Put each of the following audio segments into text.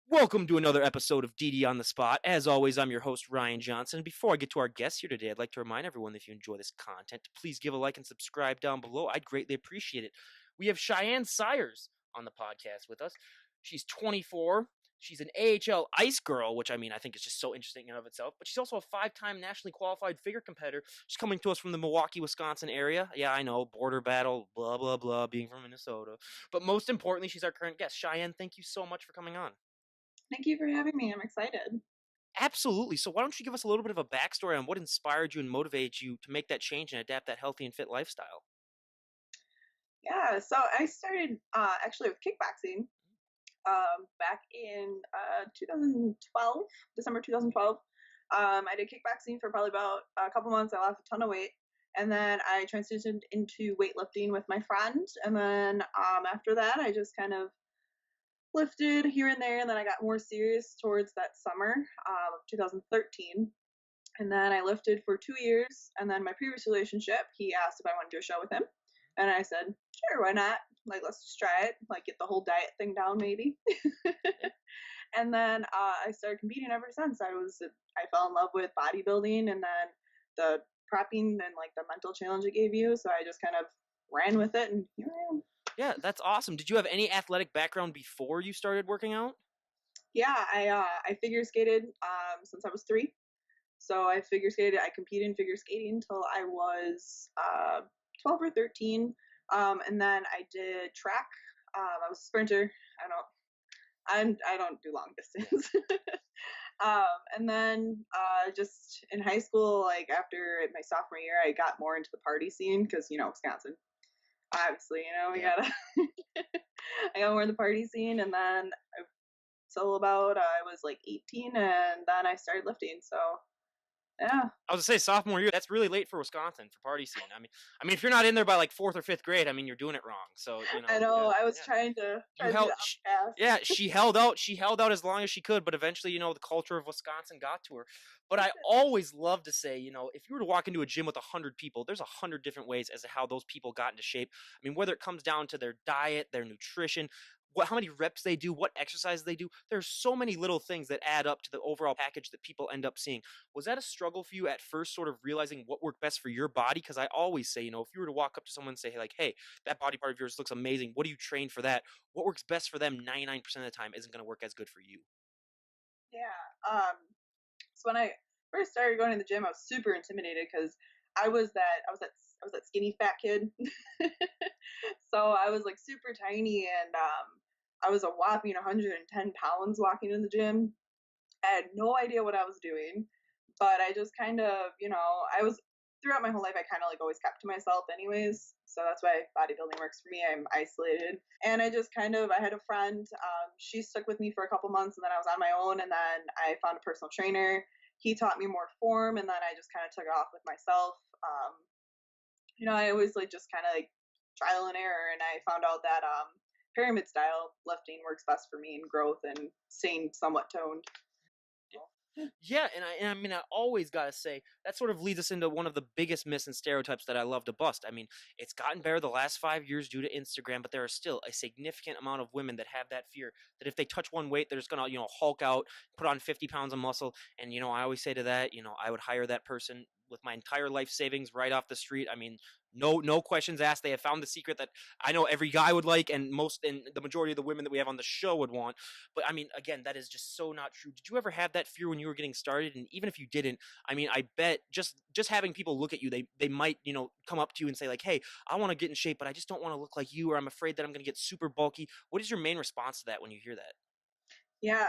Welcome to another episode of DD on the Spot. As always, I'm your host, Ryan Johnson. Before I get to our guests here today, I'd like to remind everyone that if you enjoy this content, to please give a like and subscribe down below. I'd greatly appreciate it. We have Cheyenne Sayers on the podcast with us. She's 24. She's an AHL ice girl, which I think is just so interesting in and of itself. But she's also a 5-time nationally qualified figure competitor. She's coming to us from the Milwaukee, Wisconsin area. Yeah, I know, border battle, blah, blah, blah, being from Minnesota. But most importantly, she's our current guest. Cheyenne, thank you so much for coming on. Thank you for having me. I'm excited. Absolutely. So why don't you give us a little bit of a backstory on what inspired you and motivated you to make that change and adapt that healthy and fit lifestyle? Yeah, so I started actually with kickboxing back in 2012, December 2012. I did kickboxing for probably about a couple months. I lost a ton of weight. And then I transitioned into weightlifting with my friend. And then after that, I just kind of lifted here and there. And then I got more serious towards that summer of 2013. And then I lifted for 2 years. And then my previous relationship, he asked if I wanted to do a show with him. And I said, sure, why not? Like, let's just try it. Like, get the whole diet thing down, maybe. And then I started competing ever since. I fell in love with bodybuilding and then the prepping and like the mental challenge it gave you. So I just kind of ran with it, and here I am. Yeah, that's awesome. Did you have any athletic background before you started working out? Yeah, I figure skated since I was 3. So I figure skated. I competed in figure skating until I was 12 or 13. And then I did track. I was a sprinter. I don't do long distance. And then just in high school, like after my sophomore year, I got more into the party scene because Wisconsin. Obviously, we gotta. I got more in the party scene, and then till about I was like 18, and then I started lifting. So yeah. I was gonna say sophomore year. That's really late for Wisconsin for party scene. If you're not in there by like 4th or 5th grade, you're doing it wrong. So I know. yeah, I was yeah. trying to You do the held, outcast. yeah, she held out. She held out as long as she could, but eventually, the culture of Wisconsin got to her. But I always love to say, if you were to walk into a gym with 100 people, there's 100 different ways as to how those people got into shape. Whether it comes down to their diet, their nutrition, how many reps they do, what exercise they do. There's so many little things that add up to the overall package that people end up seeing. Was that a struggle for you at first, sort of realizing what worked best for your body? Because I always say, if you were to walk up to someone and say, hey, that body part of yours looks amazing. What do you train for that? What works best for them 99% of the time isn't going to work as good for you. Yeah. So when I first started going to the gym, I was super intimidated because I was that skinny fat kid. So I was like super tiny, and I was a whopping 110 pounds walking in the gym. I had no idea what I was doing, but I just kind of, I was throughout my whole life, I kind of like always kept to myself, anyways. So that's why bodybuilding works for me. I'm isolated, and I had a friend. She stuck with me for a couple months, and then I was on my own, and then I found a personal trainer. He taught me more form, and then I just kind of took it off with myself. I always like just kind of like trial and error, and I found out that pyramid style lifting works best for me in growth and staying somewhat toned. Yeah, I always gotta say that sort of leads us into one of the biggest myths and stereotypes that I love to bust. It's gotten better the last 5 years due to Instagram, but there are still a significant amount of women that have that fear that if they touch one weight, they're just gonna, hulk out, put on 50 pounds of muscle. And I always say to that, I would hire that person with my entire life savings right off the street. No questions asked. They have found the secret that I know every guy would like, and the majority of the women that we have on the show would want. But again, that is just so not true. Did you ever have that fear when you were getting started? And even if you didn't, I bet just having people look at you, they might, come up to you and say like, hey, I want to get in shape, but I just don't want to look like you, or I'm afraid that I'm going to get super bulky. What is your main response to that when you hear that? Yeah,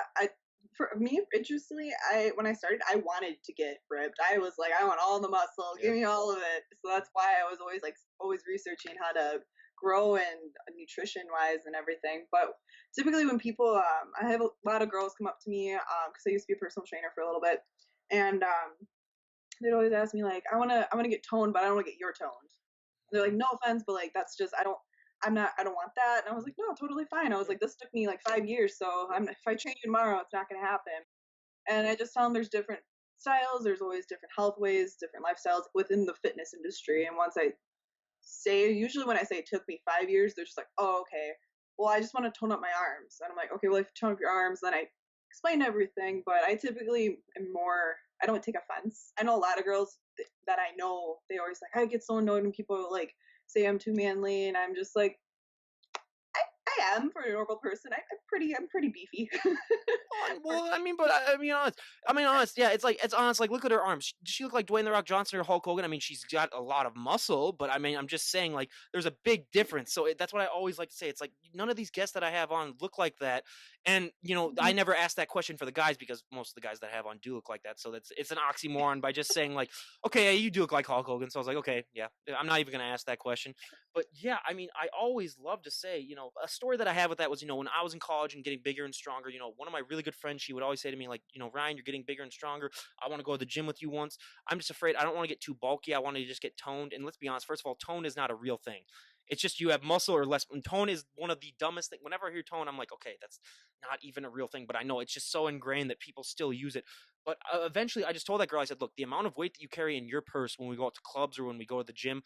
for me, interestingly, when I started, I wanted to get ripped. I was like, I want all the muscle, give me all of it. So that's why I was always researching how to grow and nutrition wise and everything. But typically, when people, I have a lot of girls come up to me because I used to be a personal trainer for a little bit, and they'd always ask me like, I wanna get toned, but I don't want to get your toned. They're like, no offense, but like that's just I don't want that. And I was like, no, totally fine. I was like, this took me like 5 years, so if I train you tomorrow, it's not gonna happen. And I just tell them there's different styles. There's always different health ways, different lifestyles within the fitness industry. And usually when I say it took me 5 years, they're just like, oh, okay. Well, I just want to tone up my arms. And I'm like, okay, well, if you tone up your arms, then I explain everything, but I typically am more. I don't take offense. I know a lot of girls that I know. They always like, I get so annoyed when people like say I'm too manly, and I'm just like, I am for a normal person. I'm pretty beefy. Well, I mean, but I mean, honest. I mean, honest. Yeah, it's honest. Like, look at her arms. Does she look like Dwayne the Rock Johnson or Hulk Hogan? I mean, she's got a lot of muscle, but I mean, I'm just saying, like, there's a big difference. So that's what I always like to say. It's like none of these guests that I have on look like that, and I never ask that question for the guys because most of the guys that I have on do look like that. So it's an oxymoron by just saying like, okay, yeah, you do look like Hulk Hogan. So I was like, okay, yeah, I'm not even gonna ask that question. But yeah, I mean, I always love to say, a story that I have with that was, when I was in college and getting bigger and stronger, one of my really good friends, she would always say to me, like, Ryan, you're getting bigger and stronger. I want to go to the gym with you once. I'm just afraid I don't want to get too bulky. I want to just get toned. And let's be honest, first of all, tone is not a real thing. It's just you have muscle or less. And tone is one of the dumbest things. Whenever I hear tone, I'm like, okay, that's not even a real thing. But I know it's just so ingrained that people still use it. But eventually, I just told that girl, I said, look, the amount of weight that you carry in your purse when we go out to clubs or when we go to the gym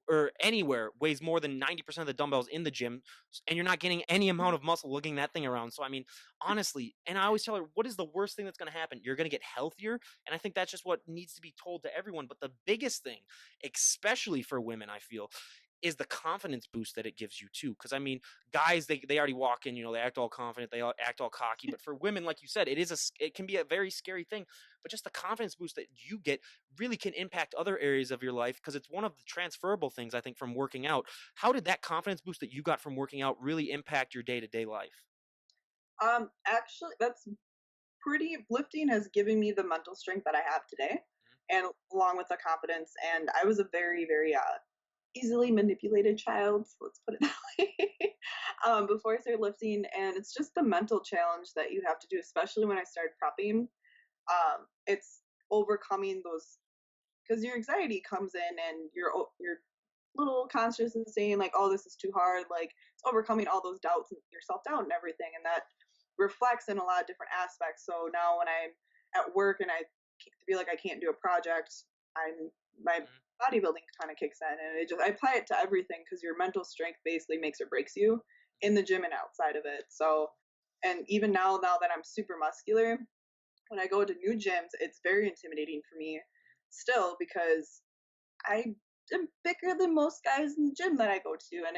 or anywhere weighs more than 90% of the dumbbells in the gym, and you're not getting any amount of muscle lugging that thing around. So I mean, honestly, and I always tell her, what is the worst thing that's going to happen? You're going to get healthier. And I think that's just what needs to be told to everyone. But the biggest thing, especially for women, I feel, is the confidence boost that it gives you too. Because I mean, guys, they already walk in, they act all confident, they all act all cocky. But for women, like you said, it can be a very scary thing. But just the confidence boost that you get really can impact other areas of your life because it's one of the transferable things I think from working out. How did that confidence boost that you got from working out really impact your day to day life? Actually, that's pretty. Lifting has given me the mental strength that I have today, and along with the confidence. And I was a very, very easily manipulated child. So let's put it that way. Before I started lifting, and it's just the mental challenge that you have to do, especially when I started prepping. It's overcoming those because your anxiety comes in and your little conscious is saying like, oh, this is too hard. Like it's overcoming all those doubts and your self doubt and everything, and that reflects in a lot of different aspects. So now when I'm at work and I feel like I can't do a project, my bodybuilding kind of kicks in, and I apply it to everything because your mental strength basically makes or breaks you in the gym and outside of it. So, and even now that I'm super muscular, when I go to new gyms, it's very intimidating for me still because I am bigger than most guys in the gym that I go to, and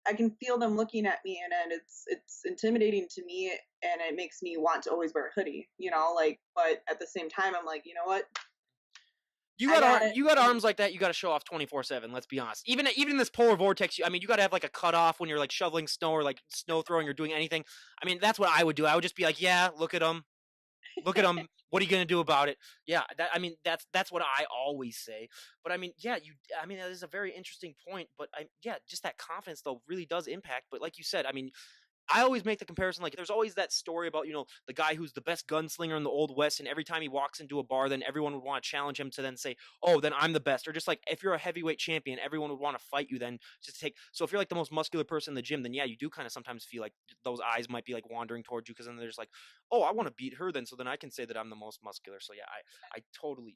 I can feel them looking at me, and it's intimidating to me, and it makes me want to always wear a hoodie, like. But at the same time, I'm like, you know what? I got it. You got arms like that. You got to show off 24/7. Let's be honest. Even in this polar vortex, I mean, you got to have like a cutoff when you're like shoveling snow or like snow throwing or doing anything. I mean, that's what I would do. I would just be like, yeah, look at them. Look at them. What are you gonna do about it? Yeah, I mean, that's what I always say. But I mean, yeah, I mean, that is a very interesting point. But yeah, just that confidence though really does impact. But like you said, I mean, I always make the comparison, like there's always that story about, the guy who's the best gunslinger in the Old West, and every time he walks into a bar, then everyone would want to challenge him to then say, oh, then I'm the best. Or just like if you're a heavyweight champion, everyone would want to fight you then just to take. So if you're like the most muscular person in the gym, then yeah, you do kind of sometimes feel like those eyes might be like wandering towards you because then they're just like, oh, I want to beat her then. So then I can say that I'm the most muscular. So yeah, I totally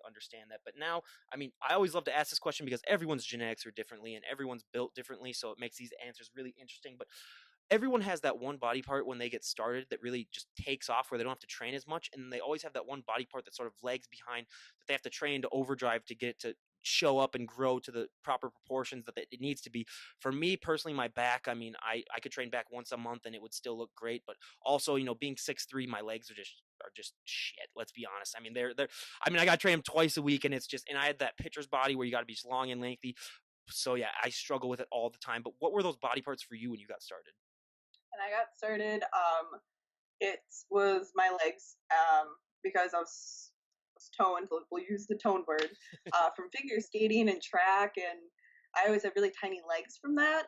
understand that. But now, I mean, I always love to ask this question because everyone's genetics are differently and everyone's built differently. So it makes these answers really interesting. But everyone has that one body part when they get started that really just takes off where they don't have to train as much, and they always have that one body part that sort of lags behind that they have to train to overdrive to get it to show up and grow to the proper proportions that it needs to be. For me personally, my back, I mean, I could train back once a month and it would still look great, but also, being 6'3", my legs are just shit. Let's be honest. I mean, they're I mean, I got to train them twice a week, and it's just, and I had that pitcher's body where you got to be just long and lengthy. So yeah, I struggle with it all the time. But what were those body parts for you when you got started? And I got started. It was my legs, because I was toned. We'll use the tone word from figure skating and track, and I always had really tiny legs from that,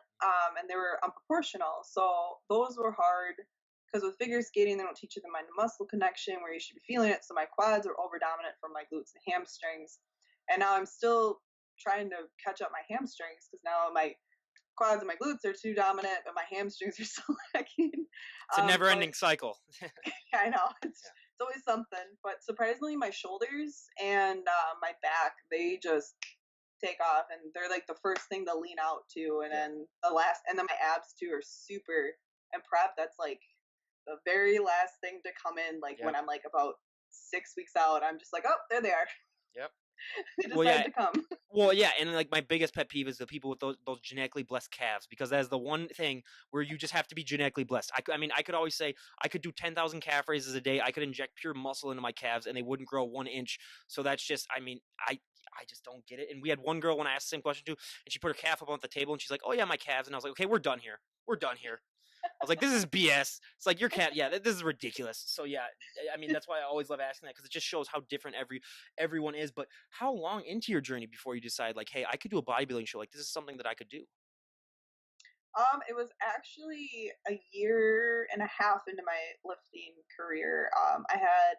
and they were unproportional. So those were hard because with figure skating, they don't teach you the mind to muscle connection where you should be feeling it. So my quads are over dominant from my glutes and hamstrings, and now I'm still trying to catch up my hamstrings because now my quads and my glutes are too dominant, but my hamstrings are still lacking. It's a But never-ending cycle. yeah, I know it's always something. But surprisingly, my shoulders and my back, they just take off, and they're like the first thing to lean out to, and Yeah. then and then my abs too are super. And prep, that's like the very last thing to come in, like when Yep. I'm like about 6 weeks out. I'm just like, oh, there they are. Yep. They Well, yeah. decided to come. Well, yeah, and like my biggest pet peeve is the people with those genetically blessed calves, because that is the one thing where you just have to be genetically blessed. I mean, I could always say I could do 10,000 calf raises a day. I could inject pure muscle into my calves, and they wouldn't grow 1 inch. So that's just, I mean, I just don't get it. And we had one girl when I asked the same question too, and she put her calf up on the table, and she's like, "Oh yeah, my calves," and I was like, "Okay, we're done here. We're done here." I was like, "This is BS." It's like your cat, yeah, this is ridiculous. So yeah, I mean that's why I always love asking that, because it just shows how different everyone is. But how long into your journey before you decide like, hey, I could do a bodybuilding show? Like this is something that I could do. It was actually a year and a half into my lifting career. I had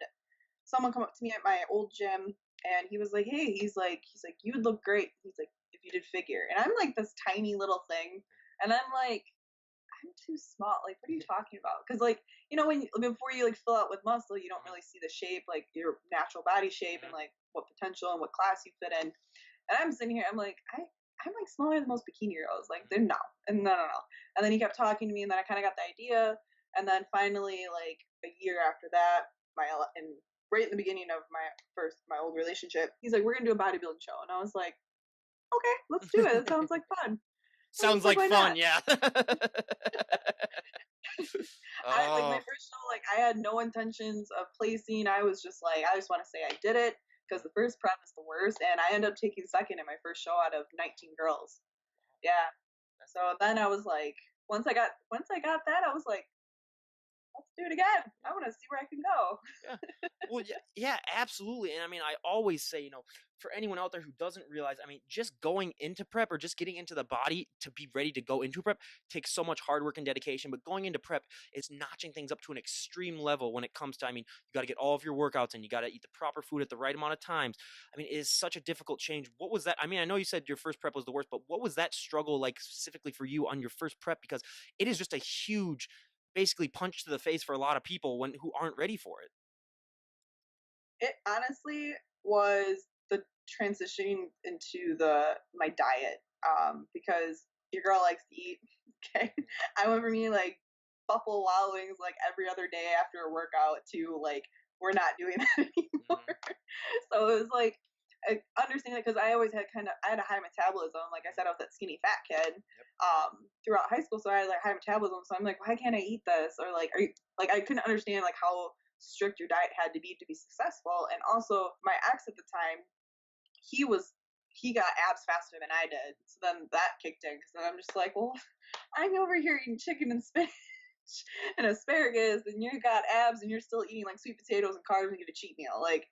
someone come up to me at my old gym, and he was like, "Hey," he's like, "You would look great." He's like, "If you did figure," and I'm like this tiny little thing, and I'm like, I'm too small. Like, what are you talking about? Because like, when before you like fill out with muscle, you don't Mhm, really see the shape, like your natural body shape, and mhm, like what potential and what class you fit in. And I'm sitting here, I'm like, I'm like smaller than most bikini girls. Like, mhm. they're no, and no. And then he kept talking to me, and then I kind of got the idea. And then finally, like a year after that, and right in the beginning of my old relationship, he's like, "We're gonna do a bodybuilding show," and I was like, "Okay, let's do it. It sounds like fun." I was Sounds just like, like "Why fun, not?" yeah. I like my Oh. first show, like I had no intentions of placing. I was just like, I just want to say I did it because Mhm. the first prep is the worst, and I ended up taking second in my first show out of 19 girls. Yeah. That's So then I was like, once I got that, I was like, let's do it again. I want to see where I can go. yeah. Well, yeah, yeah, absolutely. And I mean, I always say, for anyone out there who doesn't realize, I mean, just going into prep or just getting into the body to be ready to go into prep takes so much hard work and dedication. But going into prep is notching things up to an extreme level when it comes to, I mean, you got to get all of your workouts and you got to eat the proper food at the right amount of times. I mean, it is such a difficult change. What was that? I mean, I know you said your first prep was the worst, but what was that struggle like specifically for you on your first prep? Because it is just a huge, basically punch to the face for a lot of people who aren't ready for it. It honestly was the transitioning into the my diet, because your girl likes to eat. Okay, Mhm, I went from eating like Buffalo Wild Wings like every other day after a workout to like we're not doing that anymore. mhm, So it was like I understand it because I had a high metabolism. Like I mhm. said, I was that skinny fat kid Yep. throughout high school, so I had like high metabolism. So I'm like, why can't I eat this? Or like, are you like I couldn't understand like how strict your diet had to be successful. And also, my ex at the time, he was he got abs faster than I did. So then that kicked in because then I'm just like, well, I'm over here eating chicken and spinach and asparagus, and you got abs, and you're still eating like sweet potatoes and carbs and get a cheat meal. Like,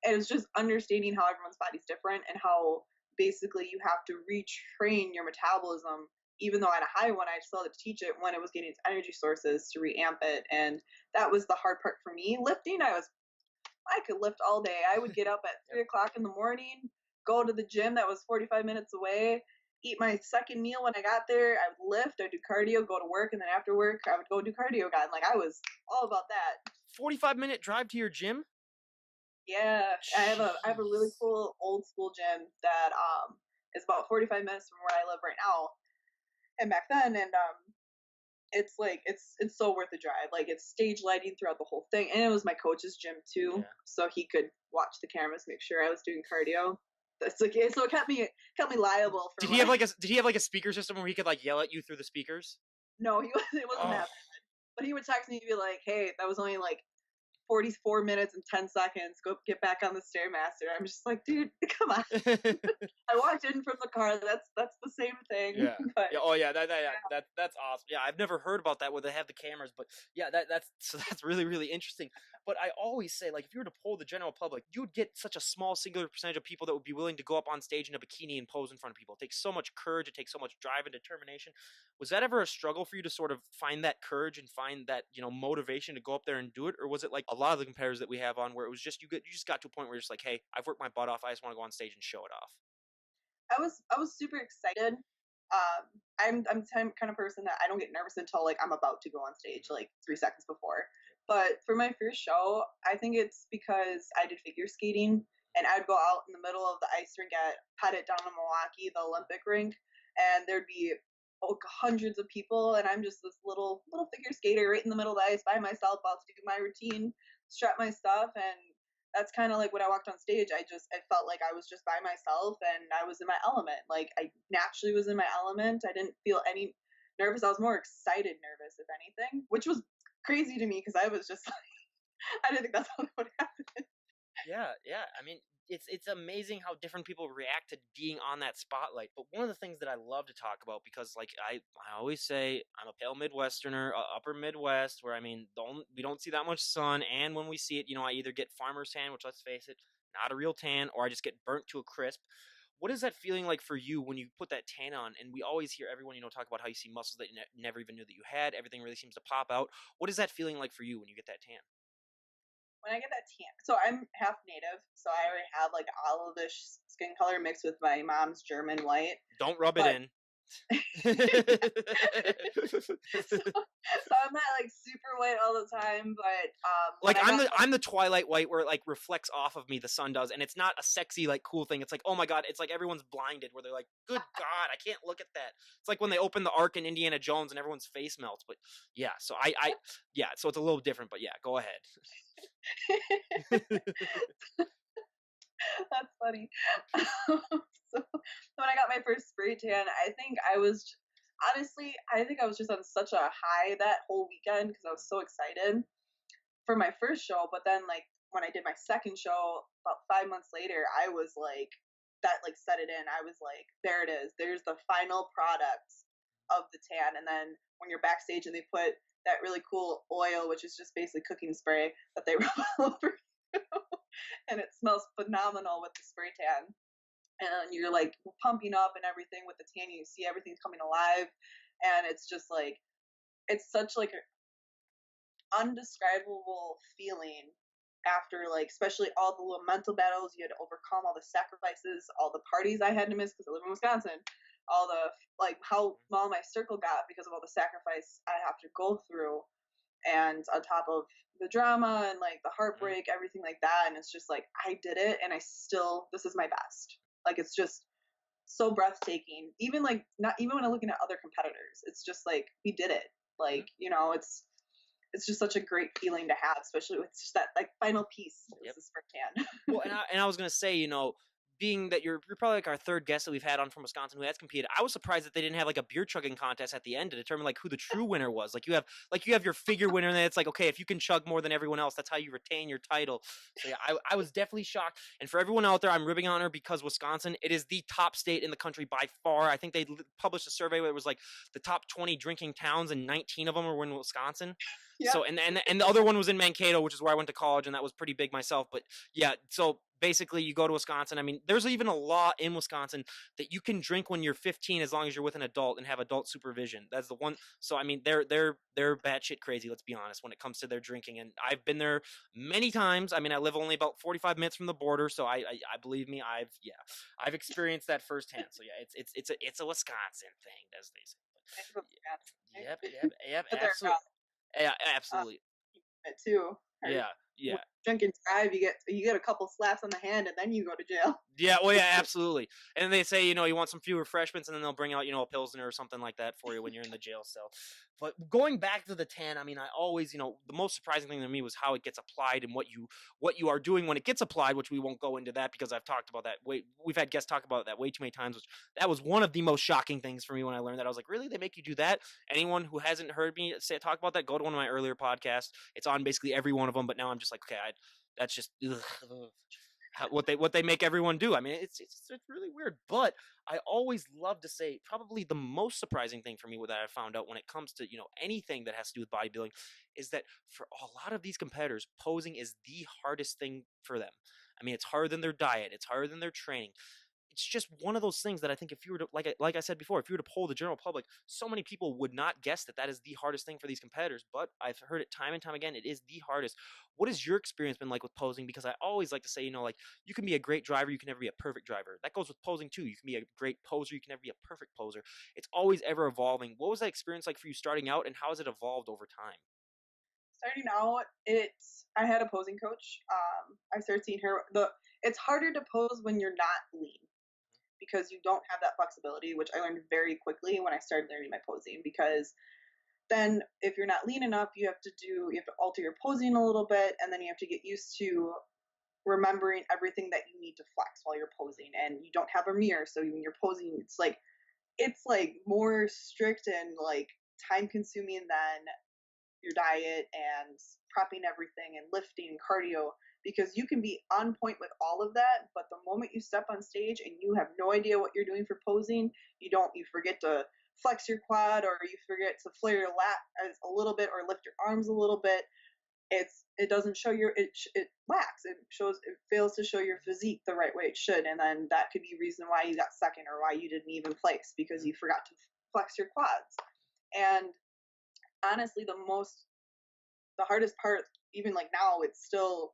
it was just understanding how everyone's body's different and how basically you have to retrain your metabolism. Even though I had a high one, I still had to teach it when it was getting its energy sources to reamp it. And that was the hard part for me. Lifting, I could lift all day. I would get up at Yep. 3 o'clock in the morning, go to the gym that was 45 minutes away, eat my second meal when I got there. I would lift, I'd do cardio, go to work, and then after work, I would go do cardio again. Like I was all about that. 45-minute drive to your gym? Yeah, I have a really Jeez. cool old school gym that is about 45 minutes from where I live right now. And back then, and it's like it's so worth the drive. Like it's stage lighting throughout the whole thing, and it was my coach's gym too, Yeah. so he could watch the cameras, make sure I was doing cardio. That's okay. So it kept me liable for Did he when have I. like a speaker system where he could like yell at you through the speakers? No, it wasn't Oh. that bad, but he would text me to be like, "Hey, that was only like 44 minutes and 10 seconds. Go get back on the stairmaster." I'm just like, dude, come on. I walked in from the car. That's the same thing, Yeah. but Yeah. Oh, yeah. Yeah. yeah. That's awesome. Yeah, I've never heard about that where they have the cameras, but yeah, that's so that's really really interesting. But I always say, like, if you were to poll the general public, you would get such a small singular percentage of people that would be willing to go up on stage in a bikini and pose in front of people. It takes so much courage. It takes so much drive and determination. Was that ever a struggle for you to sort of find that courage and find that motivation to go up there and do it, or was it like a lot of the competitors that we have on where it was just you just got to a point where you're just like, hey, I've worked my butt off. I just want to go on stage and show it off. I was super excited. I'm the kind of person that I don't get nervous until like I'm about to go on stage, Mhm. like 3 seconds before. But for my first show, I think it's because I did figure skating, and I'd go out in the middle of the ice rink at Pettit down in Milwaukee, the Olympic rink, and there'd be hundreds of people, and I'm just this little figure skater right in the middle of the ice by myself, about to do my routine, strap my stuff, and that's kind of like when I walked on stage. I felt like I was just by myself, and I was in my element. Like I naturally was in my element. I didn't feel any nervous. I was more excited, nervous, if anything, which was crazy to me because I was just like, I didn't think that's what would happen. Yeah, yeah. I mean, it's amazing how different people react to being on that spotlight. But one of the things that I love to talk about, because like I always say, I'm a pale Midwesterner, upper Midwest, where I mean, we don't see that much sun, and when we see it, I either get farmer's tan, which let's face it, not a real tan, or I just get burnt to a crisp. What is that feeling like for you when you put that tan on? And we always hear everyone, talk about how you see muscles that you never even knew that you had. Everything really seems to pop out. What is that feeling like for you when you get that tan? When I get that tan, so I'm half native, so I already have like olivish skin color mixed with my mom's German white. Don't rub it But in. so I'm not like super white all the time, but when Like I got I'm the Twilight White where it like reflects off of me, the sun does, and it's not a sexy like cool thing. It's like, oh my god, it's like everyone's blinded where they're like, good god, I can't look at that. It's like when they open the Ark in Indiana Jones and everyone's face melts. But yeah, so I yeah, so it's a little different. But yeah, go ahead. that's funny. So when I got my first spray tan, I think I was just on such a high that whole weekend because I was so excited for my first show. But then like when I did my second show about 5 months later, I was like, that like set it in. I was like, there it is. There's the final product of the tan. And then when you're backstage and they put that really cool oil, which is just basically cooking spray that they rub all over you, and it smells phenomenal with the spray tan. And you're like pumping up and everything with the tan. You see everything's coming alive, and it's just like it's such like an undescribable feeling after like especially all the little mental battles you had to overcome, all the sacrifices, all the parties I had to miss because I live in Wisconsin, all the like how small my circle got because of all the sacrifice I have to go through, and on top of the drama and like the heartbreak, everything like that. And it's just like I did it, and I still this is my best. Like it's just so breathtaking. Even like not even when I'm looking at other competitors, it's just like we did it. Like it's just such a great feeling to have, especially with just that like final piece. Yep. This is for tan. Well, and I was gonna say, being that you're probably like our third guest that we've had on from Wisconsin who has competed, I was surprised that they didn't have like a beer chugging contest at the end to determine like who the true winner was. Like you have your figure winner, and then it's like, okay, if you can chug more than everyone else, that's how you retain your title. So yeah, I was definitely shocked. And for everyone out there, I'm ribbing on her because Wisconsin, it is the top state in the country by far. I think they published a survey where it was like the top 20 drinking towns, and 19 of them were in Wisconsin. Yeah. So and the other one was in Mankato, which is where I went to college, and that was pretty big myself. But yeah, so basically you go to Wisconsin. I mean, there's even a law in Wisconsin that you can drink when you're 15 as long as you're with an adult and have adult supervision. That's the one. So I mean, they're batshit crazy. Let's be honest when it comes to their drinking, and I've been there many times. I mean, I live only about 45 minutes from the border, so I believe me, I've experienced that firsthand. So yeah, it's a Wisconsin thing, as they say. But, yep, But absolutely. Yeah, uh, absolutely. it too. Yeah, yeah. Drink and drive, you get a couple slaps on the hand, and then you go to jail. Yeah, well, yeah, absolutely. And they say, you want some few refreshments, and then they'll bring out, a Pilsner or something like that for you when you're in the jail cell. But going back to the tan, I mean, I always, the most surprising thing to me was how it gets applied and what you are doing when it gets applied, which we won't go into that because I've talked about that. We've had guests talk about that way too many times. That was one of the most shocking things for me when I learned that. I was like, really? They make you do that? Anyone who hasn't heard me talk about that, go to one of my earlier podcasts. It's on basically every one of them. But now I'm just like, okay, that's just what they make everyone do. I mean, it's really weird. But I always love to say probably the most surprising thing for me that I found out when it comes to anything that has to do with bodybuilding is that for a lot of these competitors, posing is the hardest thing for them. I mean, it's harder than their diet, it's harder than their training. It's just one of those things that I think if you were to, like I said before, if you were to poll the general public, so many people would not guess that is the hardest thing for these competitors. But I've heard it time and time again. It is the hardest. What has your experience been like with posing? Because I always like to say, like you can be a great driver, you can never be a perfect driver. That goes with posing too. You can be a great poser, you can never be a perfect poser. It's always ever evolving. What was that experience like for you starting out, and how has it evolved over time? Starting out, I had a posing coach. I started seeing her. It's harder to pose when you're not lean because you don't have that flexibility, which I learned very quickly when I started learning my posing. Because then if you're not lean enough, you have to alter your posing a little bit, and then you have to get used to remembering everything that you need to flex while you're posing, and you don't have a mirror, so when you're posing, it's like more strict and like time consuming than your diet and prepping everything and lifting and cardio, because you can be on point with all of that, but the moment you step on stage and you have no idea what you're doing for posing, you forget to flex your quad, or you forget to flare your lat a little bit or lift your arms a little bit. It doesn't show it lacks. It fails to show your physique the right way it should, and then that could be a reason why you got second or why you didn't even place, because you forgot to flex your quads. And honestly, the hardest part, even like now, it's still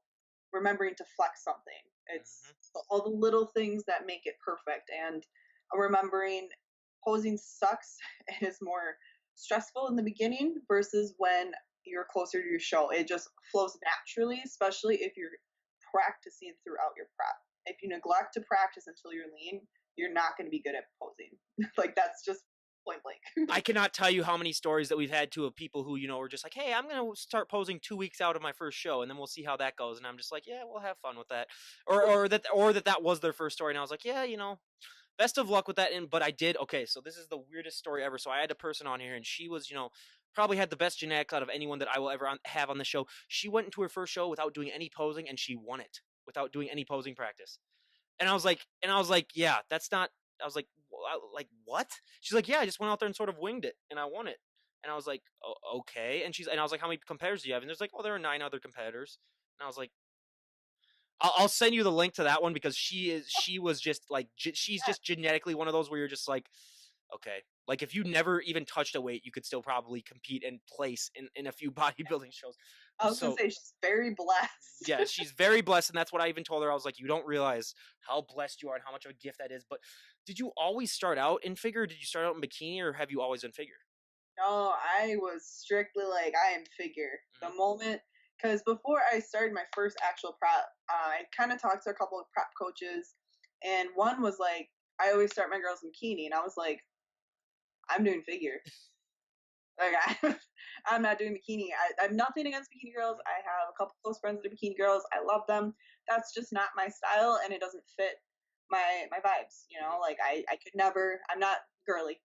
remembering to flex something. It's all the little things that make it perfect, and remembering posing sucks and is more stressful in the beginning versus when you're closer to your show. It just flows naturally, especially if you're practicing throughout your prep. If you neglect to practice until you're lean, you're not going to be good at posing. Like, that's just point blank. I cannot tell you how many stories that we've had of people who, were just like, hey, I'm going to start posing 2 weeks out of my first show, and then we'll see how that goes. And I'm just like, yeah, we'll have fun with that. Or that was their first story. And I was like, yeah, best of luck with that. But I did. Okay, so this is the weirdest story ever. So I had a person on here, and she was, probably had the best genetics out of anyone that I will ever have on the show. She went into her first show without doing any posing, and she won it without doing any posing practice. And I was like, yeah, that's not. I was like, what? She's like, yeah, I just went out there and sort of winged it, and I won it. And I was like, oh, okay. And I was like, how many competitors do you have? And there's like, oh, there are 9 other competitors. And I was like, I'll send you the link to that one, because she's just genetically one of those where you're just like, okay. Like, if you never even touched a weight, you could still probably compete and place in a few bodybuilding shows. I was going to say, she's very blessed. Yeah, she's very blessed, and that's what I even told her. I was like, you don't realize how blessed you are and how much of a gift that is. But did you always start out in figure? Did you start out in bikini, or have you always been figure? No, I was strictly like, I am figure. The moment, because before I started my first actual prep, I kind of talked to a couple of prep coaches, and one was like, I always start my girls in bikini, and I was like, I'm doing figure. Like, I'm not doing bikini. I have nothing against bikini girls. I have a couple close friends that are bikini girls. I love them. That's just not my style, and it doesn't fit my vibes. Like, I could never. I'm not girly.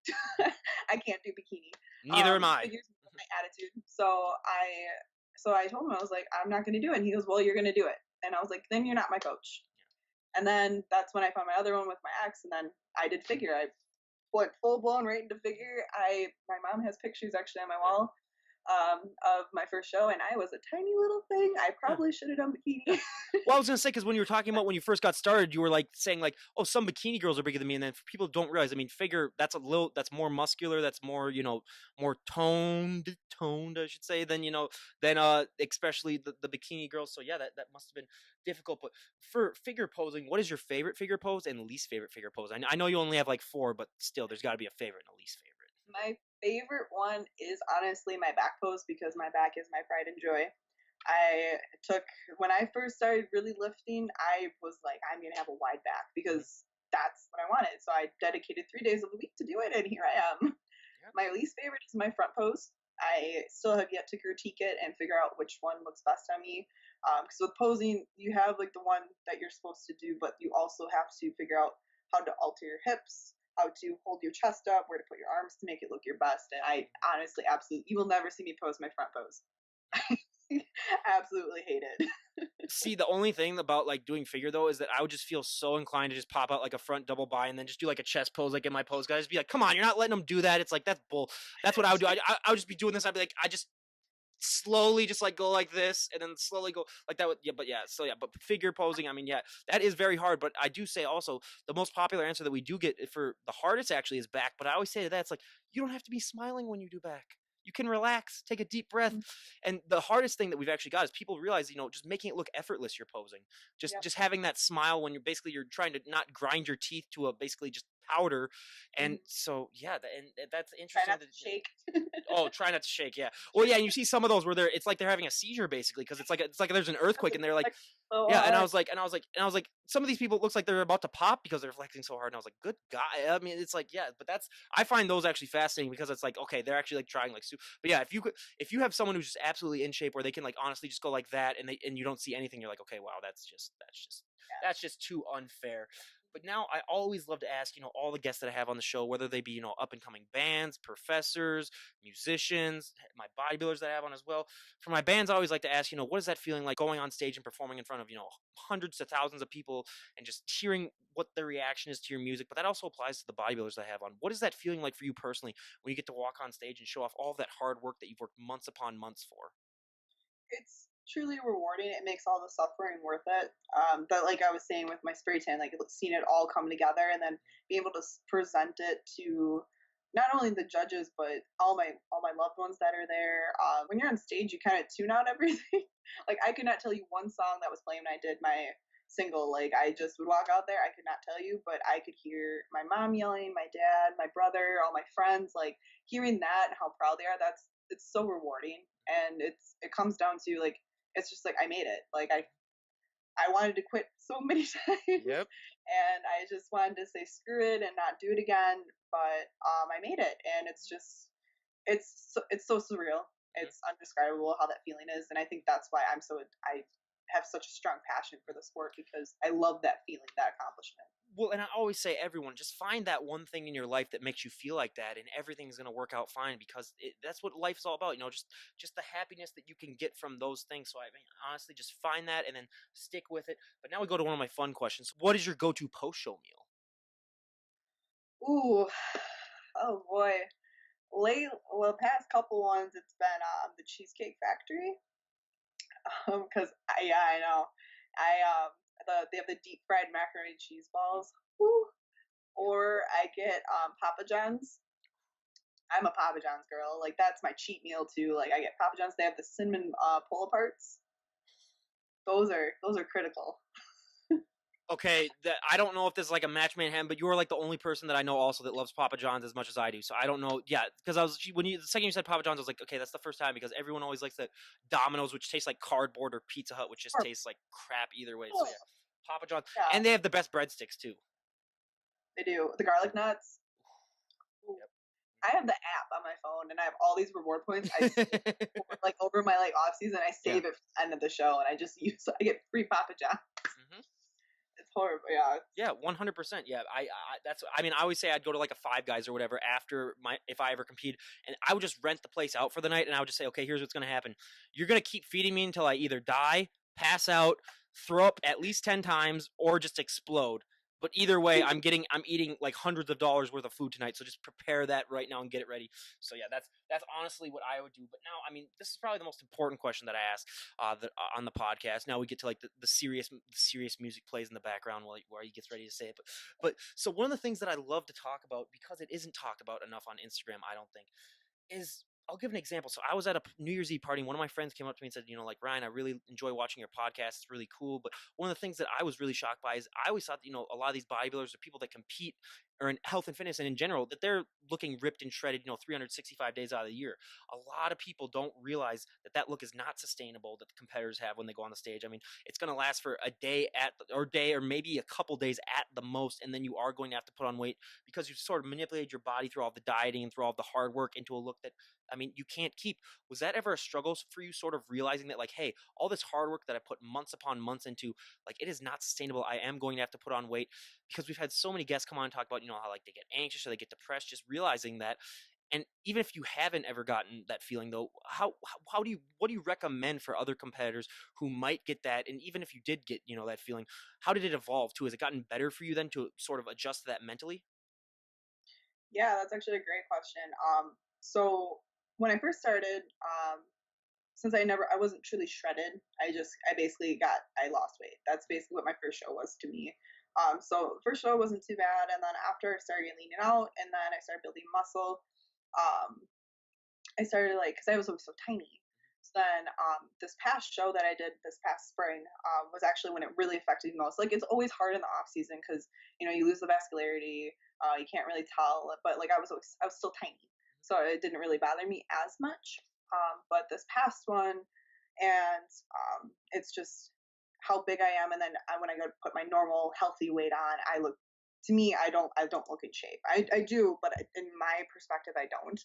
I can't do bikini. Neither am I. Figures my attitude. So I told him, I was like, I'm not going to do it. And he goes, well, you're going to do it. And I was like, then you're not my coach. And then that's when I found my other one with my ex, and then I did figure. I went full blown right into figure. My mom has pictures actually on my wall of my first show, and I was a tiny little thing. I probably should have done bikini. Well, I was gonna say, because when you were talking about when you first got started, you were like saying like, oh, some bikini girls are bigger than me, and then people don't realize. I mean, figure that's more muscular, that's more more toned, I should say, than especially the bikini girls. So yeah, that must have been difficult. But for figure posing, what is your favorite figure pose and least favorite figure pose? I know you only have like 4, but still, there's got to be a favorite and a least favorite. My favorite one is honestly my back pose, because my back is my pride and joy. When I first started really lifting, I was like, I'm going to have a wide back, because that's what I wanted. So I dedicated 3 days of the week to do it, and here I am. Yeah. My least favorite is my front pose. I still have yet to critique it and figure out which one looks best on me. Because with posing, you have like the one that you're supposed to do, but you also have to figure out how to alter your hips, how to hold your chest up, where to put your arms to make it look your best. And I honestly, you will never see me pose my front pose. Absolutely hate it. See, the only thing about like doing figure though is that I would just feel so inclined to just pop out like a front double bi and then just do like a chest pose like in my pose. Guys, be like, come on, you're not letting them do that. It's like, that's bull. That's what I would do. I would just be doing this. I'd be like, I just slowly just like go like this and then slowly go like that. But figure posing, I mean, yeah, that is very hard. But I do say also the most popular answer that we do get for the hardest actually is back. But I always say to that, it's like, you don't have to be smiling when you do back. You can relax, take a deep breath. And the hardest thing that we've actually got is people realize, just making it look effortless, you're posing. Just having that smile when you're trying to not grind your teeth to basically just powder. And Mhm. so, yeah, and that's Try interesting not that, to shake. oh, try not to shake. Yeah. Well, yeah. And you see some of those where it's like they're having a seizure basically because it's like there's an Because earthquake it's and they're like, like so yeah. And I hard. was like, some of these people it looks like they're about to pop because they're flexing so hard. And I was like, good God. I mean, it's like, yeah. But I find those actually fascinating because it's like, okay, they're actually like trying like. But yeah, if you have someone who's just absolutely in shape where they can like honestly just go like that and you don't see anything, you're like, okay, wow, that's just too unfair. But now I always love to ask, all the guests that I have on the show, whether they be, up and coming bands, professors, musicians, my bodybuilders that I have on as well. For my bands, I always like to ask, what is that feeling like going on stage and performing in front of, hundreds to thousands of people and just hearing what their reaction is to your music? But that also applies to the bodybuilders that I have on. What is that feeling like for you personally when you get to walk on stage and show off all of that hard work that you've worked months upon months for? It's truly rewarding. It makes all the suffering worth it. But like I was saying with my spray tan, like seeing it all come together and then being able to present it to not only the judges but all my loved ones that are there. When you're on stage, you kind of tune out everything. Like I could not tell you one song that was playing when I did my single. Like I just would walk out there, I could not tell you, but I could hear my mom yelling, my dad, my brother, all my friends, like hearing that and how proud they are. It's so rewarding, and it comes down to like it's just like I made it. Like I wanted to quit so many times, Yep. and I just wanted to say screw it and not do it again. But I made it, and it's so surreal. Mhm. It's undescribable how that feeling is, and I think that's why I have such a strong passion for the sport because I love that feeling, that accomplishment. Well, and I always say, everyone, just find that one thing in your life that makes you feel like that, and everything's gonna work out fine because that's what life is all about. Just the happiness that you can get from those things. So I mean, honestly, just find that and then stick with it. But now we go to one of my fun questions. What is your go-to post-show meal? Ooh, oh boy. Well, the past couple ones, it's been the Cheesecake Factory. Because yeah, I know. They have the deep fried macaroni and cheese balls. Woo. Yeah. Or I get Papa John's. I'm a Papa John's girl. Like that's my cheat meal too. Like I get Papa John's. They have the cinnamon pull aparts. Those are critical. Okay, I don't know if this is like a match made in heaven, but you are like the only person that I know also that loves Papa John's as much as I do. So I don't know. Yeah, because the second you said Papa John's, I was like, okay, that's the first time because everyone always likes that Domino's, which tastes like cardboard, or Pizza Hut, which just Or- tastes like crap either way. So yeah, Papa John's, Yeah, and they have the best breadsticks too. they do. The garlic nuts. Ooh. I have the app on my phone, and I have all these reward points. Over my like off season, I Yeah. save it for the end of the show, and I just use. I get free Papa John's. Hmm. It's horrible. Yeah. Yeah, 100%. Yeah, I mean, I always say I'd go to like a Five Guys or whatever after if I ever compete, and I would just rent the place out for the night, and I would just say, okay, here's what's gonna happen. You're gonna keep feeding me until I either die, pass out, throw up at least 10 times, or just explode. But either way, I'm eating like hundreds of dollars worth of food tonight. So just prepare that right now and get it ready. So yeah, that's honestly what I would do. But now, I mean, this is probably the most important question that I ask on the podcast. Now we get to like the serious music plays in the background while he gets ready to say it. But so one of the things that I love to talk about, because it isn't talked about enough on Instagram, I don't think, is, I'll give an example. So I was at a New Year's Eve party, and one of my friends came up to me and said, like, Ryan, I really enjoy watching your podcast. It's really cool. But one of the things that I was really shocked by is I always thought, a lot of these bodybuilders or people that compete or in health and fitness and in general, that they're looking ripped and shredded, 365 days out of the year. A lot of people don't realize that that look is not sustainable that the competitors have when they go on the stage. I mean, it's going to last for a day or maybe a couple days at the most. And then you are going to have to put on weight because you've sort of manipulated your body through all the dieting and through all the hard work into a look that, I mean, you can't keep. Was that ever a struggle for you, sort of realizing that, like, hey, all this hard work that I put months upon months into, like, it is not sustainable. I am going to have to put on weight, because we've had so many guests come on and talk about, how like they get anxious or they get depressed, just realizing that. And even if you haven't ever gotten that feeling, though, what do you recommend for other competitors who might get that? And even if you did get, that feeling, how did it evolve too? Has it gotten better for you then to sort of adjust to that mentally? Yeah, that's actually a great question. So when I first started, since I wasn't truly shredded, I lost weight. That's basically what my first show was to me. So first show wasn't too bad, and then after I started leaning out, and then I started building muscle. Um, I started like because I was always so tiny, then this past show that I did this past spring was actually when it really affected me most. Like it's always hard in the off season because you lose the vascularity, you can't really tell. But like I was still tiny, so it didn't really bother me as much. But this past one, and it's just how big I am, and then when I go to put my normal healthy weight on, I look. To me, I don't look in shape. I do, but in my perspective, I don't,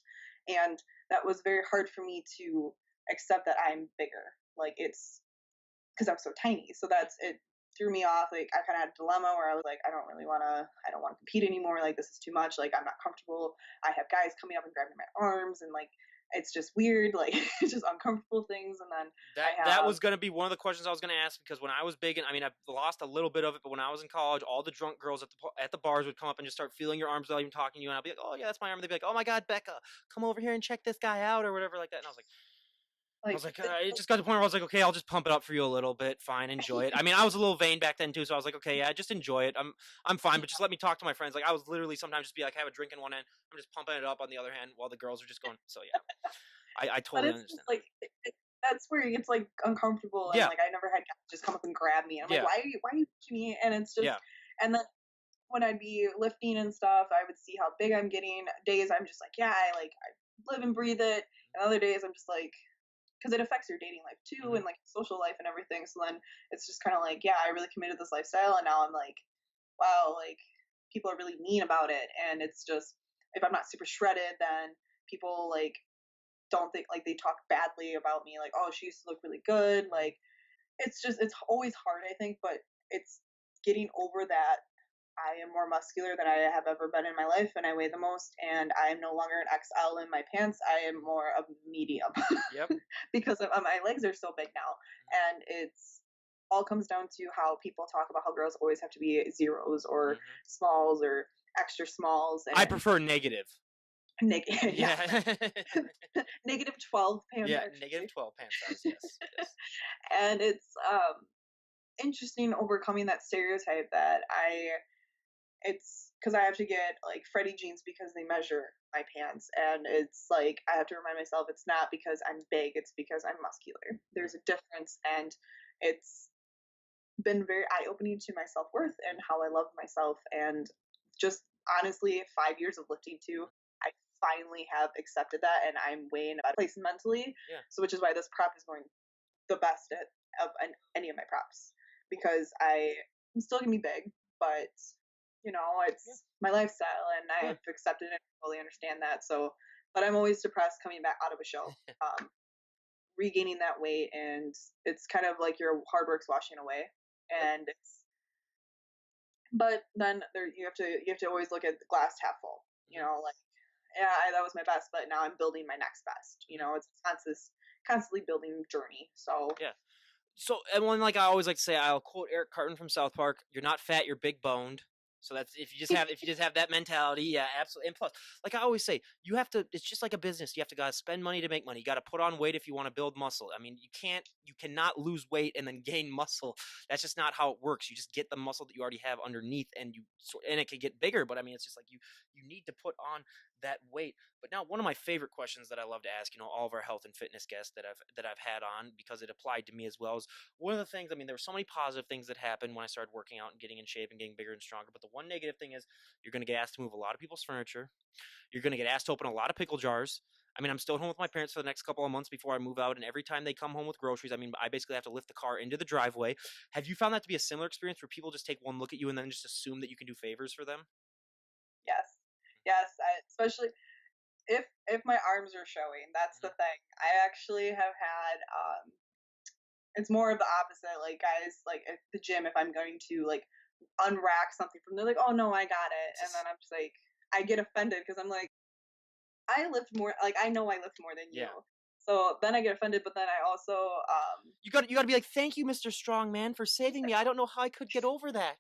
and that was very hard for me to accept that I'm bigger. Like it's because I'm so tiny. So that's it threw me off. Like I kind of had a dilemma where I was like, I don't want to compete anymore. Like this is too much. Like I'm not comfortable. I have guys coming up and grabbing my arms and like it's just weird. Like it's just uncomfortable things. And then that was going to be one of the questions I was going to ask, because when I was big, and I mean I've lost a little bit of it, but when I was in college, all the drunk girls at the bars would come up and just start feeling your arms without even talking to you, and I'd be like, oh yeah, that's my arm. And they'd be like, oh my god, Becca, come over here and check this guy out or whatever like that. And it just got to the point where I was like, okay, I'll just pump it up for you a little bit. Fine, enjoy it. I mean, I was a little vain back then too, so I was like, okay, yeah, just enjoy it. I'm fine, but just let me talk to my friends. Like I was literally sometimes just be like, have a drink in one hand, I'm just pumping it up on the other hand while the girls are just going. So yeah, I totally but it's understand. just like that's where it gets like uncomfortable, and Yeah. like I never had guys just come up and grab me. I'm like, why are you pushing me? And it's just and then when I'd be lifting and stuff, I would see how big I'm getting. Days I'm just like, yeah, I live and breathe it. And other days I'm just like, because it affects your dating life too, and like social life and everything. So then it's just kind of like, yeah, I really committed this lifestyle, and now I'm like, wow, like people are really mean about it, and it's just if I'm not super shredded, then people like don't think like they talk badly about me, like, oh, she used to look really good. Like it's always hard, I think, but it's getting over that I am more muscular than I have ever been in my life, and I weigh the most, and I am no longer an XL in my pants. I am more of medium. Yep. Because my legs are so big now, and it's all comes down to how people talk about how girls always have to be zeros or smalls or extra smalls. And I prefer negative. Yeah. Negative 12 pants. Yeah, actually. negative 12 pants size. Yes. And it's interesting overcoming that stereotype that it's because I have to get like Freddie jeans because they measure my pants, and it's like I have to remind myself it's not because I'm big, it's because I'm muscular. There's a difference, and it's been very eye-opening to my self-worth and how I love myself, and just honestly 5 years of lifting too, I finally have accepted that, and I'm way in a better place mentally. So which is why this prep is going the best of any of my preps, because I'm still gonna be big, but it's my lifestyle, and I've accepted it and fully understand that. So, but I'm always depressed coming back out of a show, regaining that weight, and it's kind of like your hard work's washing away, and but then you have to always look at the glass half full, like, yeah, that was my best, but now I'm building my next best. It's constantly building journey. So yeah. So, and one, like I always like to say, I'll quote Eric Carton from South Park: "You're not fat, you're big boned." So that's if you just have that mentality, yeah, absolutely. And plus, like I always say, you have to. It's just like a business. You have to gotta spend money to make money. You got to put on weight if you want to build muscle. I mean, you cannot lose weight and then gain muscle. That's just not how it works. You just get the muscle that you already have underneath, and it can get bigger. But I mean, it's just like you need to put on that weight. But now, one of my favorite questions that I love to ask, all of our health and fitness guests that I've had on, because it applied to me as well, is one of the things. I mean, there were so many positive things that happened when I started working out and getting in shape and getting bigger and stronger. But the one negative thing is you're going to get asked to move a lot of people's furniture. You're going to get asked to open a lot of pickle jars. I mean, I'm still home with my parents for the next couple of months before I move out, and every time they come home with groceries, I mean, I basically have to lift the car into the driveway. Have you found that to be a similar experience where people just take one look at you and then just assume that you can do favors for them? Yes, especially if my arms are showing. That's the thing. I actually have had it's more of the opposite. Like guys, like at the gym, if I'm going to like unrack something from, they're like, oh no, I got it, and then I'm just like, I get offended because I'm like, I lift more. Like I know I lift more than you. So then I get offended, but then I also you got to be like, thank you, Mr. Strongman, for saving me. I don't know how I could get over that.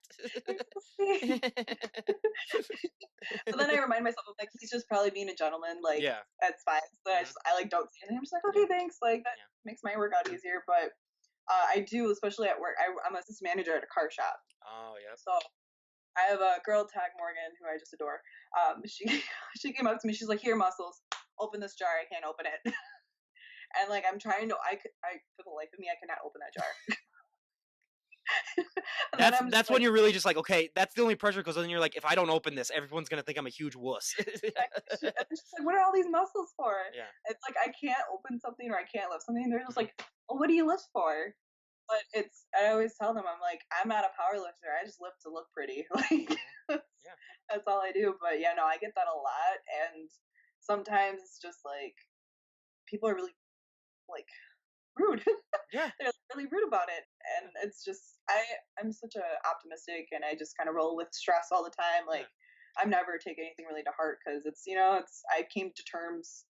So then I remind myself of like, he's just probably being a gentleman. Like that's fine. So I like don't say anything. I'm just like, okay, thanks. Like that makes my workout easier. But I do, especially at work. I'm an assistant manager at a car shop. Oh yeah. So I have a girl, Tag Morgan, who I just adore. She came up to me. She's like, here, muscles, open this jar. I can't open it. and like I'm trying to, for the life of me, I cannot open that jar. And then I'm That's when you're really just like, okay, that's the only pressure, because then you're like, if I don't open this, everyone's gonna think I'm a huge wuss. and it's just like, what are all these muscles for? Yeah. It's like I can't open something or I can't lift something. They're just like, well, what do you lift for? But I always tell them, I'm like, I'm not a power lifter. I just lift to look pretty. Like, Yeah. that's all I do. But yeah, no, I get that a lot. And sometimes it's just like, people are really like rude. Yeah. They're really rude about it. And it's just, I'm such a optimistic, and I just kind of roll with stress all the time. Like, I'm never take anything really to heart, because it's, I came to terms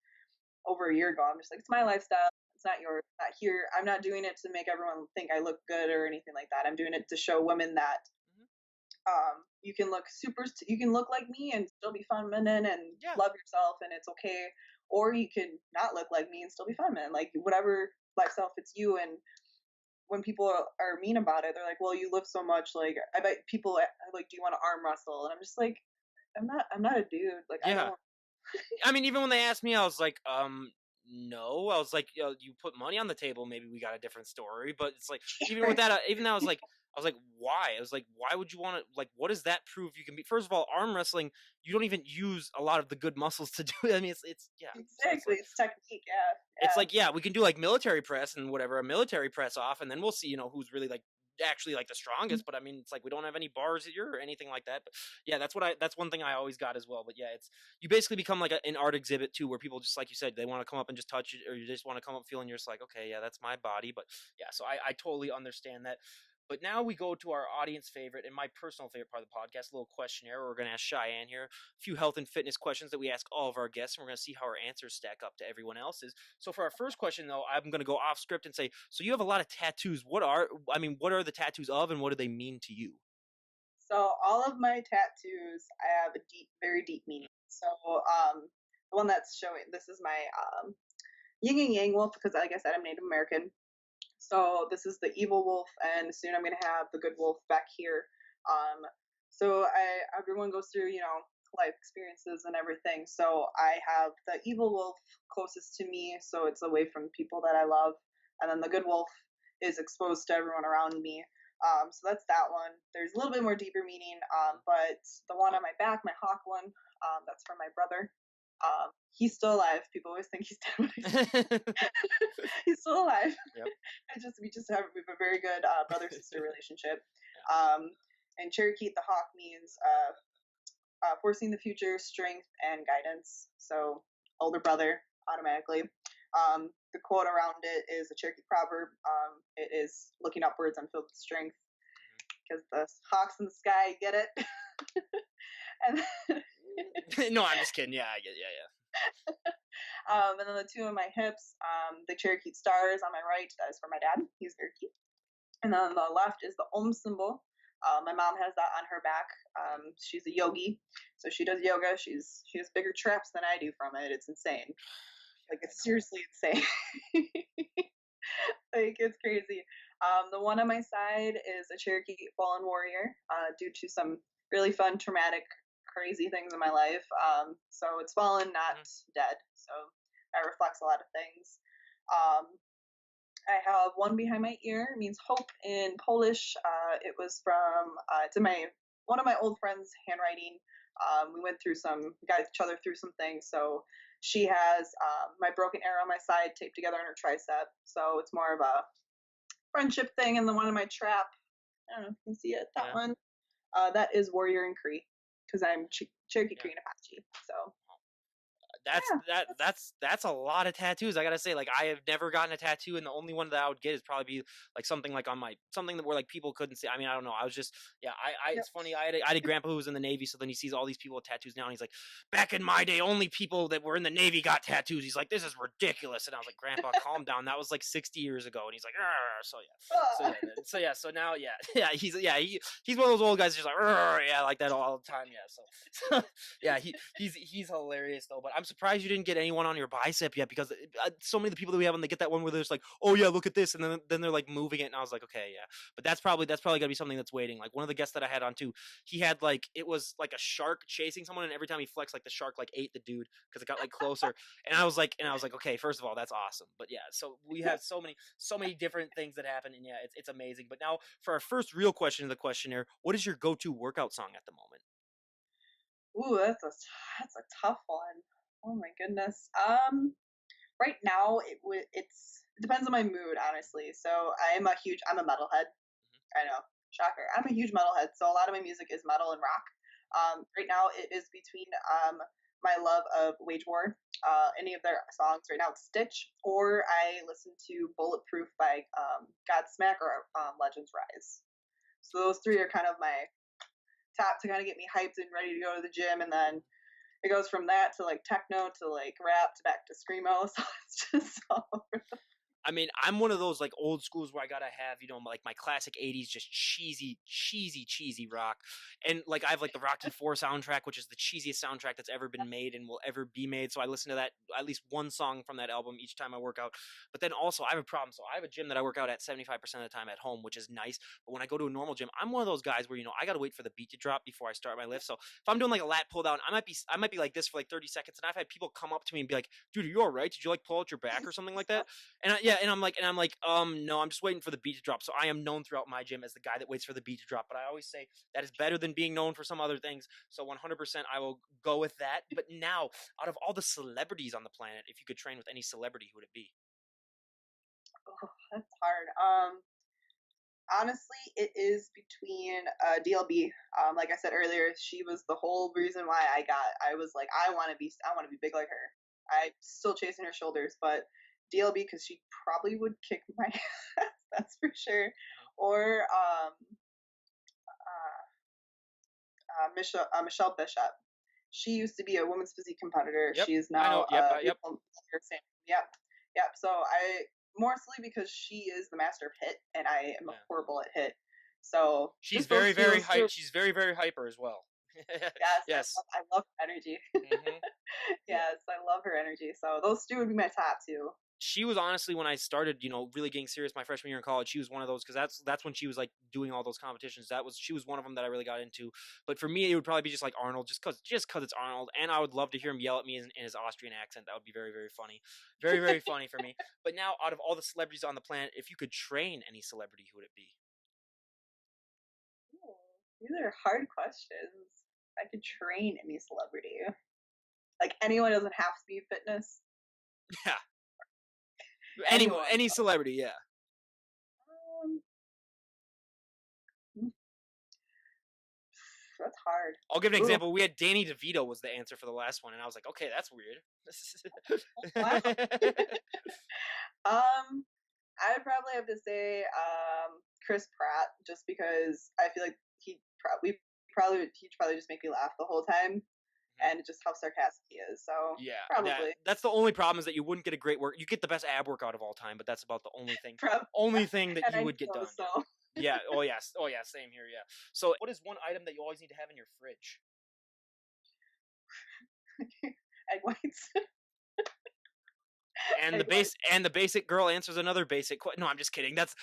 over a year ago. I'm just like, it's my lifestyle. It's not yours. It's not here. I'm not doing it to make everyone think I look good or anything like that. I'm doing it to show women that you can look like me and still be feminine and love yourself, and it's okay. Or you can not look like me and still be feminine. Like, whatever lifestyle fits you. And when people are mean about it, they're like, well, you lift so much. Like, I bet people are like, do you want to arm wrestle? And I'm just like, I'm not a dude. Like, I don't. I mean, even when they asked me, I was like, no. I was like, you put money on the table, maybe we got a different story. But it's like, even with that, even I was like, why? I was like, why would you want to, like, what does that prove you can be? First of all, arm wrestling, you don't even use a lot of the good muscles to do it. I mean, it's exactly, it's technique. Yeah. It's like, we can do like military press and whatever, a military press off, and then we'll see, who's really like actually like the strongest. But I mean, it's like, we don't have any bars here or anything like that. But yeah, that's one thing I always got as well. But yeah, it's, you basically become like an art exhibit too, where people, just like you said, they want to come up and just touch it, or you just want to come up feeling, you're just like, okay, yeah, that's my body. But yeah, so I totally understand that. But now we go to our audience favorite and my personal favorite part of the podcast, a little questionnaire. We're going to ask Cheyenne here a few health and fitness questions that we ask all of our guests, and we're going to see how our answers stack up to everyone else's. So for our first question, though, I'm going to go off script and say, so you have a lot of tattoos. What are the tattoos of, and what do they mean to you? So all of my tattoos, I have a very deep meaning. So the one that's showing, this is my yin and yang wolf, because like I said, I'm Native American. So this is the evil wolf, and soon I'm gonna have the good wolf back here. So everyone goes through, life experiences and everything. So I have the evil wolf closest to me, so it's away from people that I love, and then the good wolf is exposed to everyone around me. So that's that one. There's a little bit more deeper meaning, but the one on my back, my hawk one, that's from my brother. He's still alive. People always think he's dead. He's still alive. Yep. We have a very good brother-sister relationship. And Cherokee, the hawk, means foreseeing the future, strength, and guidance. So older brother, automatically. The quote around it is a Cherokee proverb. It is looking upwards and filled with strength, because the hawks in the sky, get it? And no, I'm just kidding. Yeah, I get. Yeah. And then the two of my hips, the Cherokee stars on my right, that is for my dad. He's very cute. And then on the left is the Om symbol. My mom has that on her back. She's a yogi, so she does yoga. She has bigger traps than I do from it. It's insane. Like, it's seriously insane. Like, it's crazy. The one on my side is a Cherokee fallen warrior, due to some really fun, traumatic, crazy things in my life. So it's fallen, not dead. So that reflects a lot of things. I have one behind my ear. It means hope in Polish. It was from it's in one of my old friends' handwriting. We got each other through some things. So she has my broken arrow on my side taped together on her tricep. So it's more of a friendship thing. And the one in my trap, I don't know if you can see it. That one, that is Warrior in Cree, because I'm Cherokee Cree and Apache. So that's a lot of tattoos. I gotta say, like, I have never gotten a tattoo, and the only one that I would get is probably be like something like on something that where like people couldn't see. I mean, I don't know. I was just it's funny. I had a grandpa who was in the Navy, so then he sees all these people with tattoos now, and he's like, back in my day, only people that were in the Navy got tattoos. He's like, this is ridiculous. And I was like, Grandpa, calm down. That was like 60 years ago. And he's like, so now he's one of those old guys who's just like, like that all the time. So yeah, he's hilarious though. But I'm surprised you didn't get anyone on your bicep yet, because so many of the people that we have, when they get that one where they're just like, oh yeah, look at this, and then they're like moving it, and I was like, okay, yeah, but that's probably gonna be something that's waiting. Like one of the guests that I had on too, he had like, it was like a shark chasing someone, and every time he flexed, like the shark like ate the dude because it got like closer, and I was like, okay, first of all, that's awesome, but yeah, so we have so many different things that happen, and yeah, it's amazing. But now for our first real question of the questionnaire, what is your go-to workout song at the moment? Ooh, that's a tough one. Oh my goodness. Right now it depends on my mood, honestly. So I'm a metalhead. I know, shocker. I'm a huge metalhead, so a lot of my music is metal and rock. Right now it is between my love of Wage War, any of their songs. Right now it's Stitch, or I listen to Bulletproof by Godsmack, or Legends Rise. So those three are kind of my top to kind of get me hyped and ready to go to the gym, and then it goes from that to like techno to like rap to back to screamo. So it's just all over. I mean, I'm one of those like old schools where I gotta have, like my classic '80s, just cheesy rock, and like I have like the Rocky IV soundtrack, which is the cheesiest soundtrack that's ever been made and will ever be made. So I listen to that, at least one song from that album each time I work out. But then also I have a problem. So I have a gym that I work out at 75% of the time at home, which is nice. But when I go to a normal gym, I'm one of those guys where I gotta wait for the beat to drop before I start my lift. So if I'm doing like a lat pull down, I might be like this for like 30 seconds, and I've had people come up to me and be like, "Dude, are you all right? Did you like pull out your back or something like that?" And yeah, and I'm like, no, I'm just waiting for the beat to drop. So I am known throughout my gym as the guy that waits for the beat to drop. But I always say that is better than being known for some other things. So 100%, I will go with that. But now, out of all the celebrities on the planet, if you could train with any celebrity, who would it be? Oh, that's hard. Honestly, it is between DLB. Like I said earlier, she was the whole reason why I was like, I want to be big like her. I'm still chasing her shoulders, but DLB, because she probably would kick my ass, that's for sure. Or Michelle Bishop. She used to be a women's physique competitor. Yep, She is I now know. Yep, yep. Yep, yep. So I mostly because she is the master of hit, and I am horrible at hit. So she's very, very hype. She's very, very hyper as well. Yes, yes. I love her energy. Mm-hmm. Yes, I love her energy. So those two would be my top two. She was honestly, when I started, really getting serious my freshman year in college, she was one of those, because that's when she was like doing all those competitions. She was one of them that I really got into. But for me, it would probably be just like Arnold, just cause it's Arnold, and I would love to hear him yell at me in his Austrian accent. That would be very, very funny, very, very funny for me. But now, out of all the celebrities on the planet, if you could train any celebrity, who would it be? Ooh, these are hard questions. I could train any celebrity. Like anyone doesn't have to be fitness. Yeah. Anyone. Any celebrity, yeah. That's hard. I'll give an example. We had Danny DeVito was the answer for the last one, and I was like, okay, that's weird. Wow. I would probably have to say Chris Pratt, just because I feel like he'd probably just make me laugh the whole time, and just how sarcastic he is. So yeah, probably. that's the only problem, is that you wouldn't get a great work. You get the best ab workout of all time, but that's about the only thing. Only thing that you would get done. So. Yeah. Oh yes. Oh yeah. Same here. Yeah. So, what is one item that you always need to have in your fridge? Egg whites. And the basic girl answers another basic. No, I'm just kidding. That's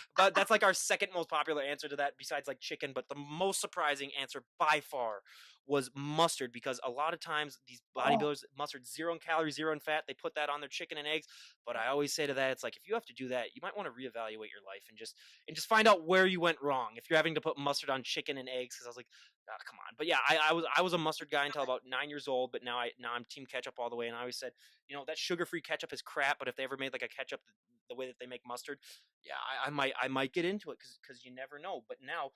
like our second most popular answer to that, besides like chicken. But the most surprising answer by far was mustard, because a lot of times these bodybuilders, mustard, 0 in calories, 0 in fat, they put that on their chicken and eggs. But I always say to that, it's like, if you have to do that, you might want to reevaluate your life and just find out where you went wrong. If you're having to put mustard on chicken and eggs, because I was like, oh, come on. But yeah, I was a mustard guy until about 9 years old. But now I'm team ketchup all the way. And I always said, that sugar-free ketchup is crap. But if they ever made like a ketchup the way that they make mustard, yeah, I might get into it, because you never know. But now,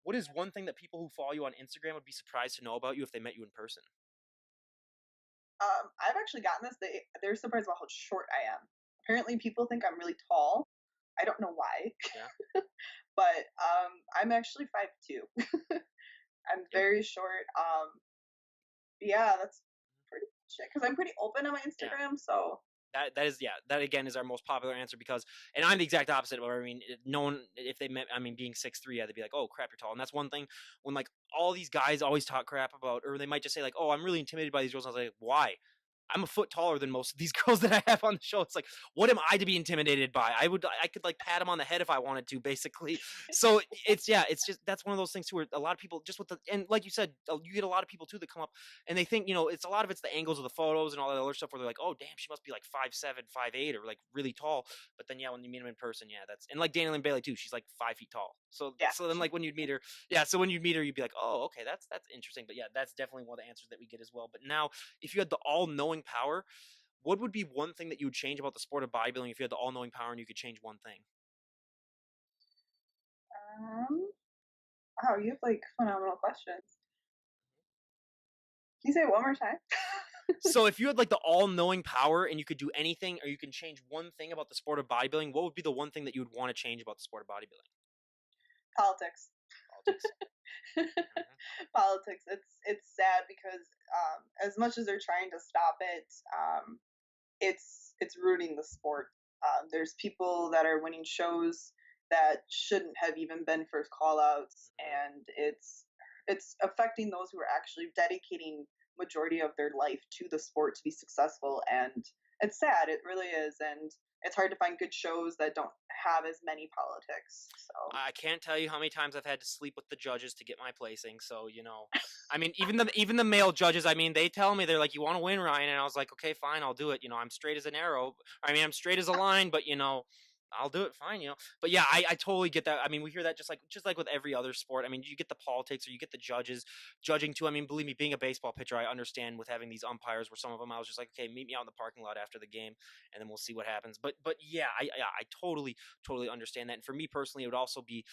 what is one thing that people who follow you on Instagram would be surprised to know about you if they met you in person? I've actually gotten this. They're surprised about how short I am. Apparently, people think I'm really tall. I don't know why. Yeah. But I'm actually 5'2". I'm very short. Yeah, that's pretty much it. Because I'm pretty open on my Instagram, so. That is, yeah, that again is our most popular answer, because, and I'm the exact opposite, where, I mean, no one, if they met, I mean, being 6'3", yeah, they'd be like, oh crap, you're tall. And that's one thing, when like all these guys always talk crap about, or they might just say like, oh, I'm really intimidated by these girls. I was like, why? I'm a foot taller than most of these girls that I have on the show. It's like, what am I to be intimidated by? I could like pat them on the head if I wanted to, basically. So it's just, that's one of those things too, where a lot of people just with the, and like you said, you get a lot of people too that come up and they think, it's a lot of it's the angles of the photos and all that other stuff where they're like, oh damn, she must be like 5'7", 5'8", or like really tall. But then when you meet them in person, that's, and like Danielle and Bailey too, she's like 5 feet tall. So Yeah. so then like when you'd meet her, you'd be like, oh okay, that's interesting. But that's definitely one of the answers that we get as well. But now, if you had the all-knowing power, what would be one thing that you would change about the sport of bodybuilding if you had the all-knowing power and you could change one thing? Wow, you have like phenomenal questions. Can you say it one more time? So if you had like the all-knowing power and you could do anything, or you can change one thing about the sport of bodybuilding, what would be the one thing that you would want to change about the sport of bodybuilding? Politics. Politics. Mm-hmm. Politics. It's sad because as much as they're trying to stop it, it's ruining the sport. There's people that are winning shows that shouldn't have even been first call-outs, and it's affecting those who are actually dedicating majority of their life to the sport to be successful. And it's sad, it really is. And it's hard to find good shows that don't have as many politics. So I can't tell you how many times I've had to sleep with the judges to get my placing. So I mean, even the male judges, I mean, they tell me, they're like, "You want to win, Ryan?" And I was like, "Okay, fine, I'll do it." I'm straight as an arrow. I mean, I'm straight as a line, but I'll do it, fine. But yeah, I totally get that. I mean, we hear that just like with every other sport. I mean, you get the politics, or you get the judges judging too. I mean, believe me, being a baseball pitcher, I understand with having these umpires where some of them I was just like, okay, meet me out in the parking lot after the game, and then we'll see what happens. But yeah, I totally understand that. And for me personally, it would also be,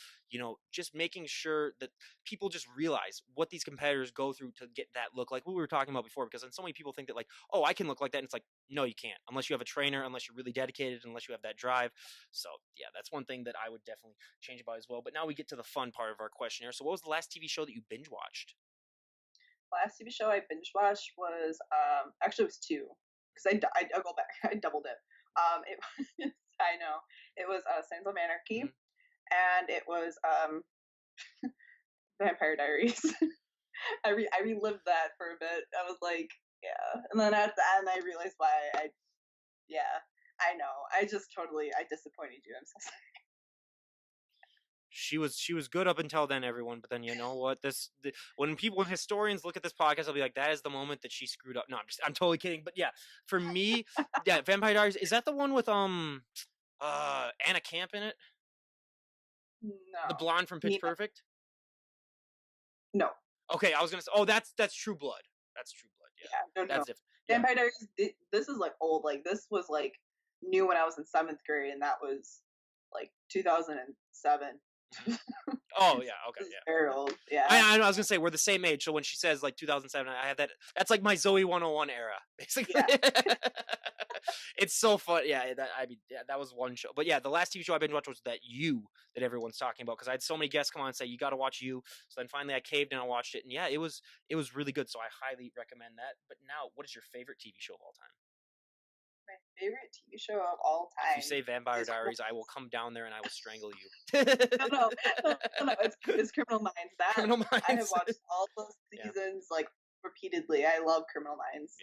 just making sure that people just realize what these competitors go through to get that look, like we were talking about before. Because then so many people think that like, oh, I can look like that, and it's like, no, you can't, unless you have a trainer, unless you're really dedicated, unless you have that drive. So yeah, that's one thing that I would definitely change about as well. But now we get to the fun part of our questionnaire. So what was the last TV show that you binge watched? last TV show I binge watched was actually it was two, because I'll go back. I doubled it. It was I know, it was Sons of Anarchy, and it was Vampire Diaries. I relived that for a bit. I was like, yeah, and then at the end I realized why yeah, I know. I disappointed you. I'm so sorry. She was good up until then, everyone. But then you know what? When historians look at this podcast, they'll be like, that is the moment that she screwed up. No, I'm totally kidding. But yeah, for me, yeah, Vampire Diaries, is that the one with Anna Camp in it? No. The blonde from Pitch Perfect? No. Okay, I was gonna say, oh, that's True Blood. That's True Blood. Yeah, that's different. Vampire Diaries. This is like old. Like this was like new when I was in 7th grade, and that was like 2007. Oh yeah, okay, yeah. Very old. Yeah. I was gonna say we're the same age, so when she says like 2007, I have that. That's like my Zoe 101 era, basically. Yeah. It's so fun. Yeah, that was one show. But yeah, the last TV show I binge watched was that everyone's talking about, because I had so many guests come on and say you got to watch You. So then finally I caved and I watched it, and yeah, it was really good. So I highly recommend that. But now, what is your favorite TV show of all time? My favorite TV show of all time. If you say Vampire Diaries, I will come down there and I will strangle you. No, it's Criminal Minds. Criminal Minds. I have watched all those seasons like repeatedly. I love Criminal Minds.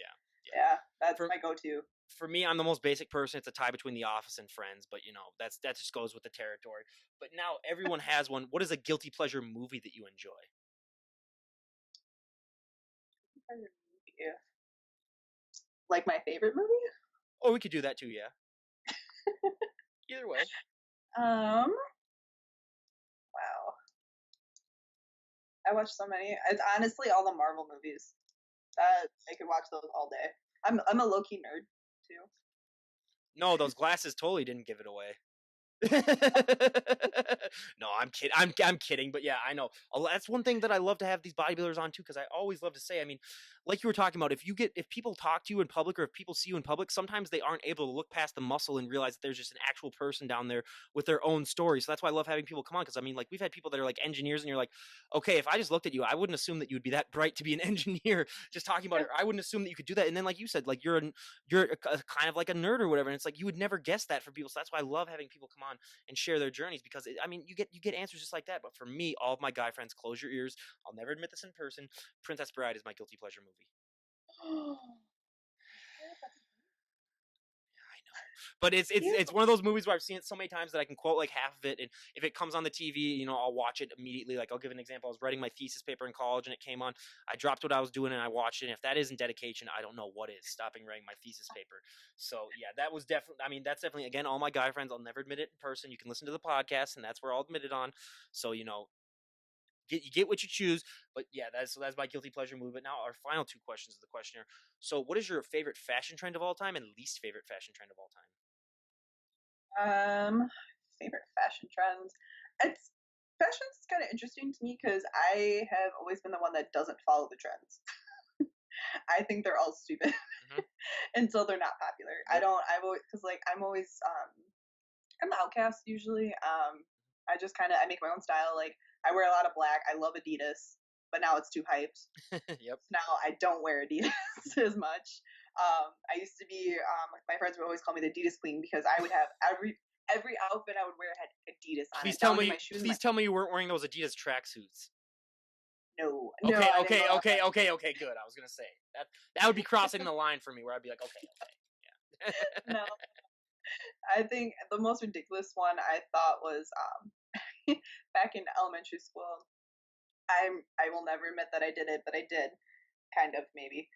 Yeah, that's my go-to. For me, I'm the most basic person. It's a tie between The Office and Friends, but that just goes with the territory. But now everyone has one. What is a guilty pleasure movie that you enjoy? Like my favorite movie? Oh, we could do that too, yeah. Either way. Wow. I watch so many. It's honestly all the Marvel movies. I could watch those all day. I'm a low-key nerd too. No, those glasses totally didn't give it away. No, I'm kidding. I'm kidding. But yeah, I know. That's one thing that I love to have these bodybuilders on too, because I always love to say, I mean, like you were talking about, if people talk to you in public, or if people see you in public, sometimes they aren't able to look past the muscle and realize that there's just an actual person down there with their own story. So that's why I love having people come on, because I mean, like, we've had people that are like engineers, and you're like, okay, if I just looked at you, I wouldn't assume that you would be that bright to be an engineer just talking about it. I wouldn't assume that you could do that. And then, like you said, like you're a kind of like a nerd or whatever. And it's like, you would never guess that for people. So that's why I love having people come on and share their journeys, because I mean, you get answers just like that. But for me, all of my guy friends, close your ears. I'll never admit this in person. Princess Bride is my guilty pleasure movie. But it's Yeah. it's one of those movies where I've seen it so many times that I can quote like half of it, and if it comes on the TV, I'll watch it immediately. Like I'll give an example. I was writing my thesis paper in college, and it came on. I dropped what I was doing and I watched it. And if that isn't dedication, I don't know what is. Stopping writing my thesis paper. So yeah, that was definitely. I mean, that's definitely again all my guy friends. I'll never admit it in person. You can listen to the podcast, and that's where I'll admit it on. So you get what you choose. But yeah, that's my guilty pleasure movie. But now our final two questions of the questionnaire. So what is your favorite fashion trend of all time and least favorite fashion trend of all time? Favorite fashion trends. It's Fashion's kind of interesting to me because I have always been the one that doesn't follow the trends. I think they're all stupid Mm-hmm. until they're not popular. I Yep. don't. I've always because like I'm always I'm the outcast usually. I just kind of I make my own style. Like I wear a lot of black. I love Adidas, but now it's too hyped. Yep. Now I don't wear Adidas as much. I used to be my friends would always call me the Adidas queen because I would have every outfit I would wear had Adidas on Please it, tell down to me. my shoes. Please tell me you weren't wearing those Adidas tracksuits. No, no, Okay, I didn't okay, go that okay, far. okay, okay. Good. I was gonna say that would be crossing the line for me, where I'd be like, okay, okay, yeah. No, I think the most ridiculous one I thought was back in elementary school. I will never admit that I did it, but I did, kind of maybe.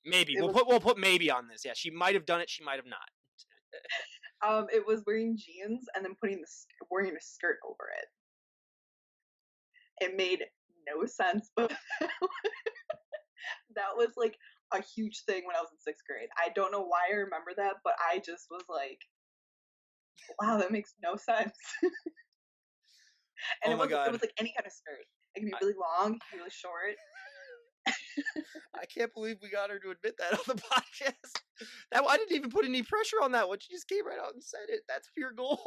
Maybe It was we'll put maybe on this. Yeah, she might have done it. She might have not. it was wearing jeans and then wearing a skirt over it. It made no sense, but that was like a huge thing when I was in sixth grade. I don't know why I remember that, but I just was like, wow, that makes no sense. And Oh my it god. was like any kind of skirt. It can be I, really long, it can be really short. I can't believe we got her to admit that on the podcast. That I didn't even put any pressure on that one. She just came right out and said it. That's pure gold.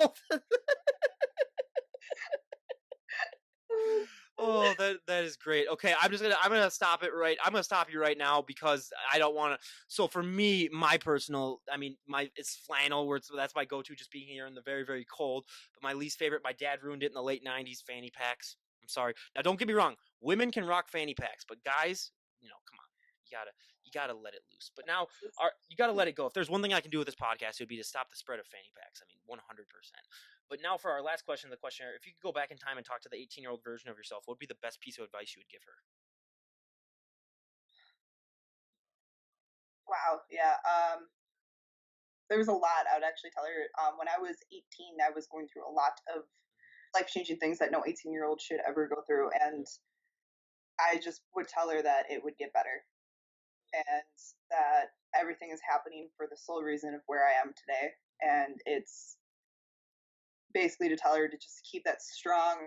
Oh, that is great. Okay, I'm gonna stop it right. I'm gonna stop you right now because I don't want to. So for me, my personal, I mean, it's flannel. That's my go-to, just being here in the very very cold. But my least favorite, my dad ruined it in the late '90s. Fanny packs. I'm sorry. Now, don't get me wrong. Women can rock fanny packs, but guys, come on. You gotta let it loose. But now, you gotta let it go. If there's one thing I can do with this podcast, it would be to stop the spread of fanny packs. I mean, 100%. But now for our last question of the questionnaire, if you could go back in time and talk to the 18-year-old version of yourself, what would be the best piece of advice you would give her? Wow, yeah. There was a lot I would actually tell her. When I was 18, I was going through a lot of life changing things that no 18-year-old should ever go through, and I just would tell her that it would get better and that everything is happening for the sole reason of where I am today. And it's basically to tell her to just keep that strong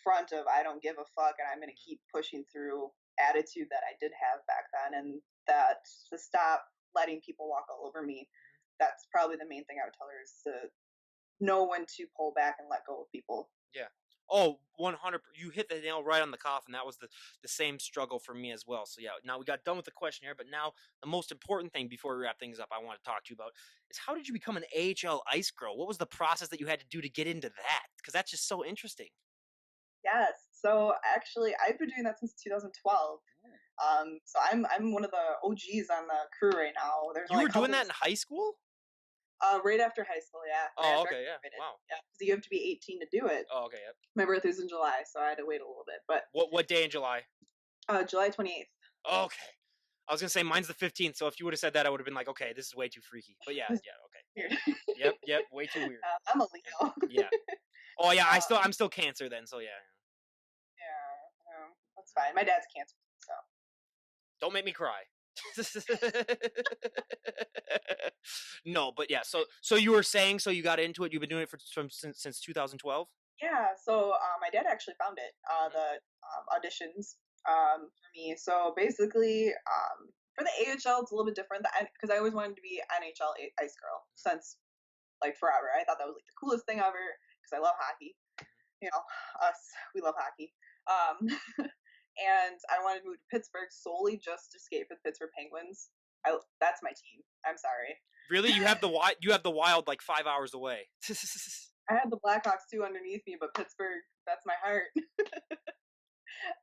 front of I don't give a fuck and I'm going to keep pushing through attitude that I did have back then, and that to stop letting people walk all over me. That's probably the main thing I would tell her is to know when to pull back and let go of people. Yeah. Oh, 100. You hit the nail right on the coffin. That was the same struggle for me as well. So yeah, now we got done with the questionnaire, but now the most important thing before we wrap things up, I want to talk to you about is how did you become an AHL ice girl? What was the process that you had to do to get into that? Because that's just so interesting. Yes. So actually, I've been doing that since 2012. So I'm one of the OGs on the crew right now. There's You only were a doing couple. that in high school? Right after high school, yeah. Right Oh, after I okay, yeah. graduated. Wow. Yeah, because you have to be 18 to do it. Oh, okay, yep. My birthday's in July, so I had to wait a little bit. But What day in July? July 28th. Okay. I was gonna say mine's the 15th, so if you would have said that, I would have been like, okay, this is way too freaky. But yeah, okay. Weird. Yep, way too weird. I'm a Leo. Yeah. Oh yeah, um, I'm still Cancer then, so yeah. yeah, that's fine. My dad's Cancer, so. Don't make me cry. No, but yeah. So you were saying, so you got into it. You've been doing it since 2012. Yeah, so my dad actually found it, Mm-hmm. the auditions for me. So basically, for the AHL, it's a little bit different because I always wanted to be NHL ice girl since like forever. I thought that was like the coolest thing ever because I love hockey. You know, us, we love hockey. Um, and I wanted to move to Pittsburgh solely just to skate for the Pittsburgh Penguins. That's my team. I'm sorry. Really, you have the Wild like 5 hours away. I had the Blackhawks too underneath me, but Pittsburgh, that's my heart.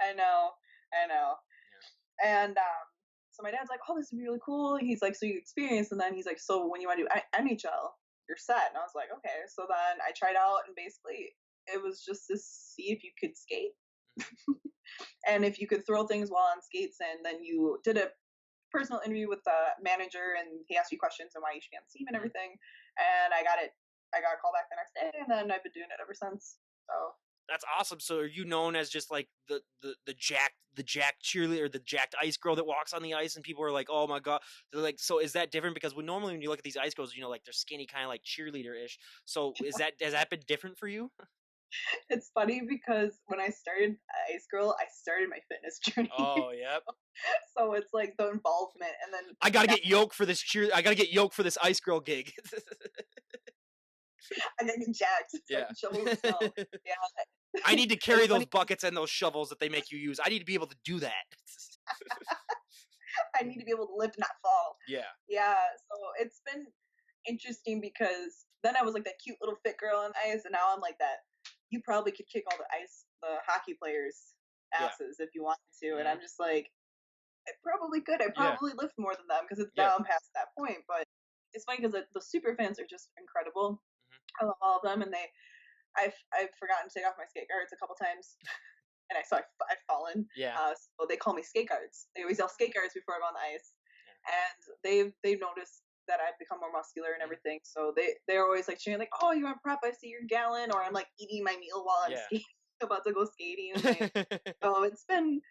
I know. Yeah. And so So my dad's like, oh, this would be really cool. He's like, so you experience, and then he's like, so when you want to do NHL, you're set. And I was like, okay. So then I tried out, and basically it was just to see if you could skate and if you could throw things while on skates. And then you did a personal interview with the manager, and he asked you questions and why you should be on the team and everything. And I got it. I got a call back the next day, and then I've been doing it ever since. So That's awesome. So are you known as just like the jacked cheerleader, or the jacked ice girl that walks on the ice, and people are like, oh my god? They're like, so is that different? Because normally when you look at these ice girls, like they're skinny, kind of like cheerleader-ish. So has that been different for you? it's funny because when I started Ice Girl, I started my fitness journey. Oh, yep. So it's like the involvement, and then I gotta get yoked for this I gotta get yoked for this ice girl gig. I gotta get jacked. So Yeah. I can shovel the snow. Yeah. I need to carry those buckets and those shovels that they make you use. I need to be able to do that. I need to be able to lift and not fall. Yeah. Yeah. So it's been interesting because then I was like that cute little fit girl on ice, and now I'm like that. You probably could kick all the hockey players' asses if you wanted to, and I'm just like, I probably could. I probably lift more than them because it's down past that point. But it's funny because the super fans are just incredible. I love all of them, and I've forgotten to take off my skate guards a couple times, and I've fallen. Yeah. So they call me skate guards. They always yell skate guards before I'm on the ice, and they've noticed that I've become more muscular and everything. So they're always like cheering, like, oh, you want prep? I see your gallon, or I'm like eating my meal while I'm skating, about to go skating. So it's been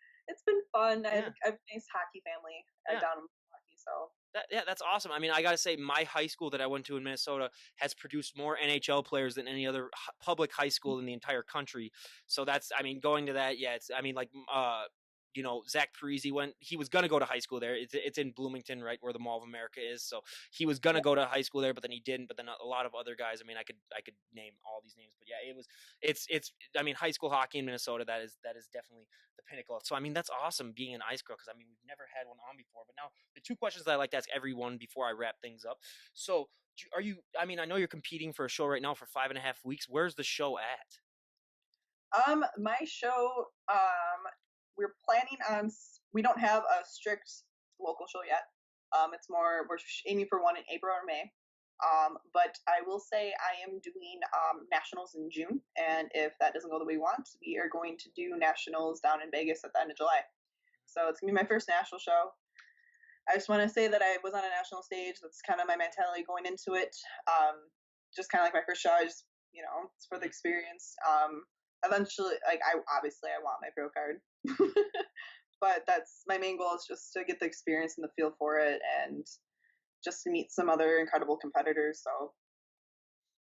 fun. I have a nice hockey family down in Milwaukee, so. That's awesome. I mean, I got to say, my high school that I went to in Minnesota has produced more NHL players than any other public high school in the entire country. So that's, I mean, going to that, Zach Parisi he was going to go to high school there. It's in Bloomington, right where the Mall of America is. So he was going to go to high school there, but then he didn't. But then a lot of other guys, I mean, I could name all these names, but yeah, I mean, high school hockey in Minnesota, that is definitely the pinnacle. So, I mean, that's awesome being an ice girl, because I mean, we've never had one on before. But now the two questions that I like to ask everyone before I wrap things up. So I mean, I know you're competing for a show right now for 5.5 weeks. Where's the show at? My show, we're planning on, we don't have a strict local show yet. It's more, we're aiming for one in April or May. But I will say I am doing nationals in June, and if that doesn't go the way we want, we are going to do nationals down in Vegas at the end of July. So it's gonna be my first national show. I just want to say that I was on a national stage. That's kind of my mentality going into it. Just kind of like my first show. I just, it's for the experience. Eventually, like I want my pro card, but that's my main goal, is just to get the experience and the feel for it, and just to meet some other incredible competitors. So.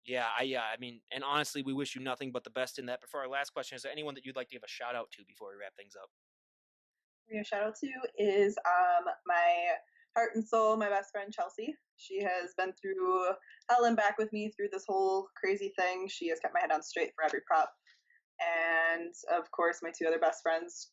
Yeah, I mean, and honestly, we wish you nothing but the best in that. But for our last question, is there anyone that you'd like to give a shout out to before we wrap things up? A shout out to is my heart and soul, my best friend Chelsea. She has been through hell and back with me through this whole crazy thing. She has kept my head on straight for every prep. And of course, my two other best friends,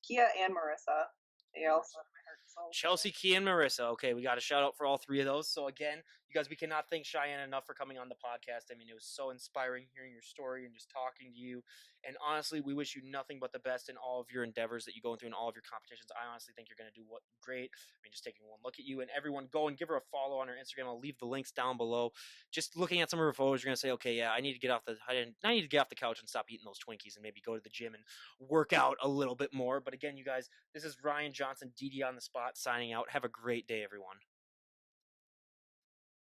Kia and Marissa. They also have my heart and soul. Chelsea, Kia, and Marissa. Okay, we got a shout out for all three of those. So again, you guys, we cannot thank Cheyenne enough for coming on the podcast. I mean, it was so inspiring hearing your story and just talking to you. And honestly, we wish you nothing but the best in all of your endeavors that you go through in all of your competitions. I honestly think you're going to do great. I mean, just taking one look at you, and everyone, go and give her a follow on her Instagram. I'll leave the links down below. Just looking at some of her photos, you're going to say, okay, yeah, I need to get off the couch and stop eating those Twinkies and maybe go to the gym and work out a little bit more. But again, you guys, this is Ryan Johnson, DD on the spot, signing out. Have a great day, everyone.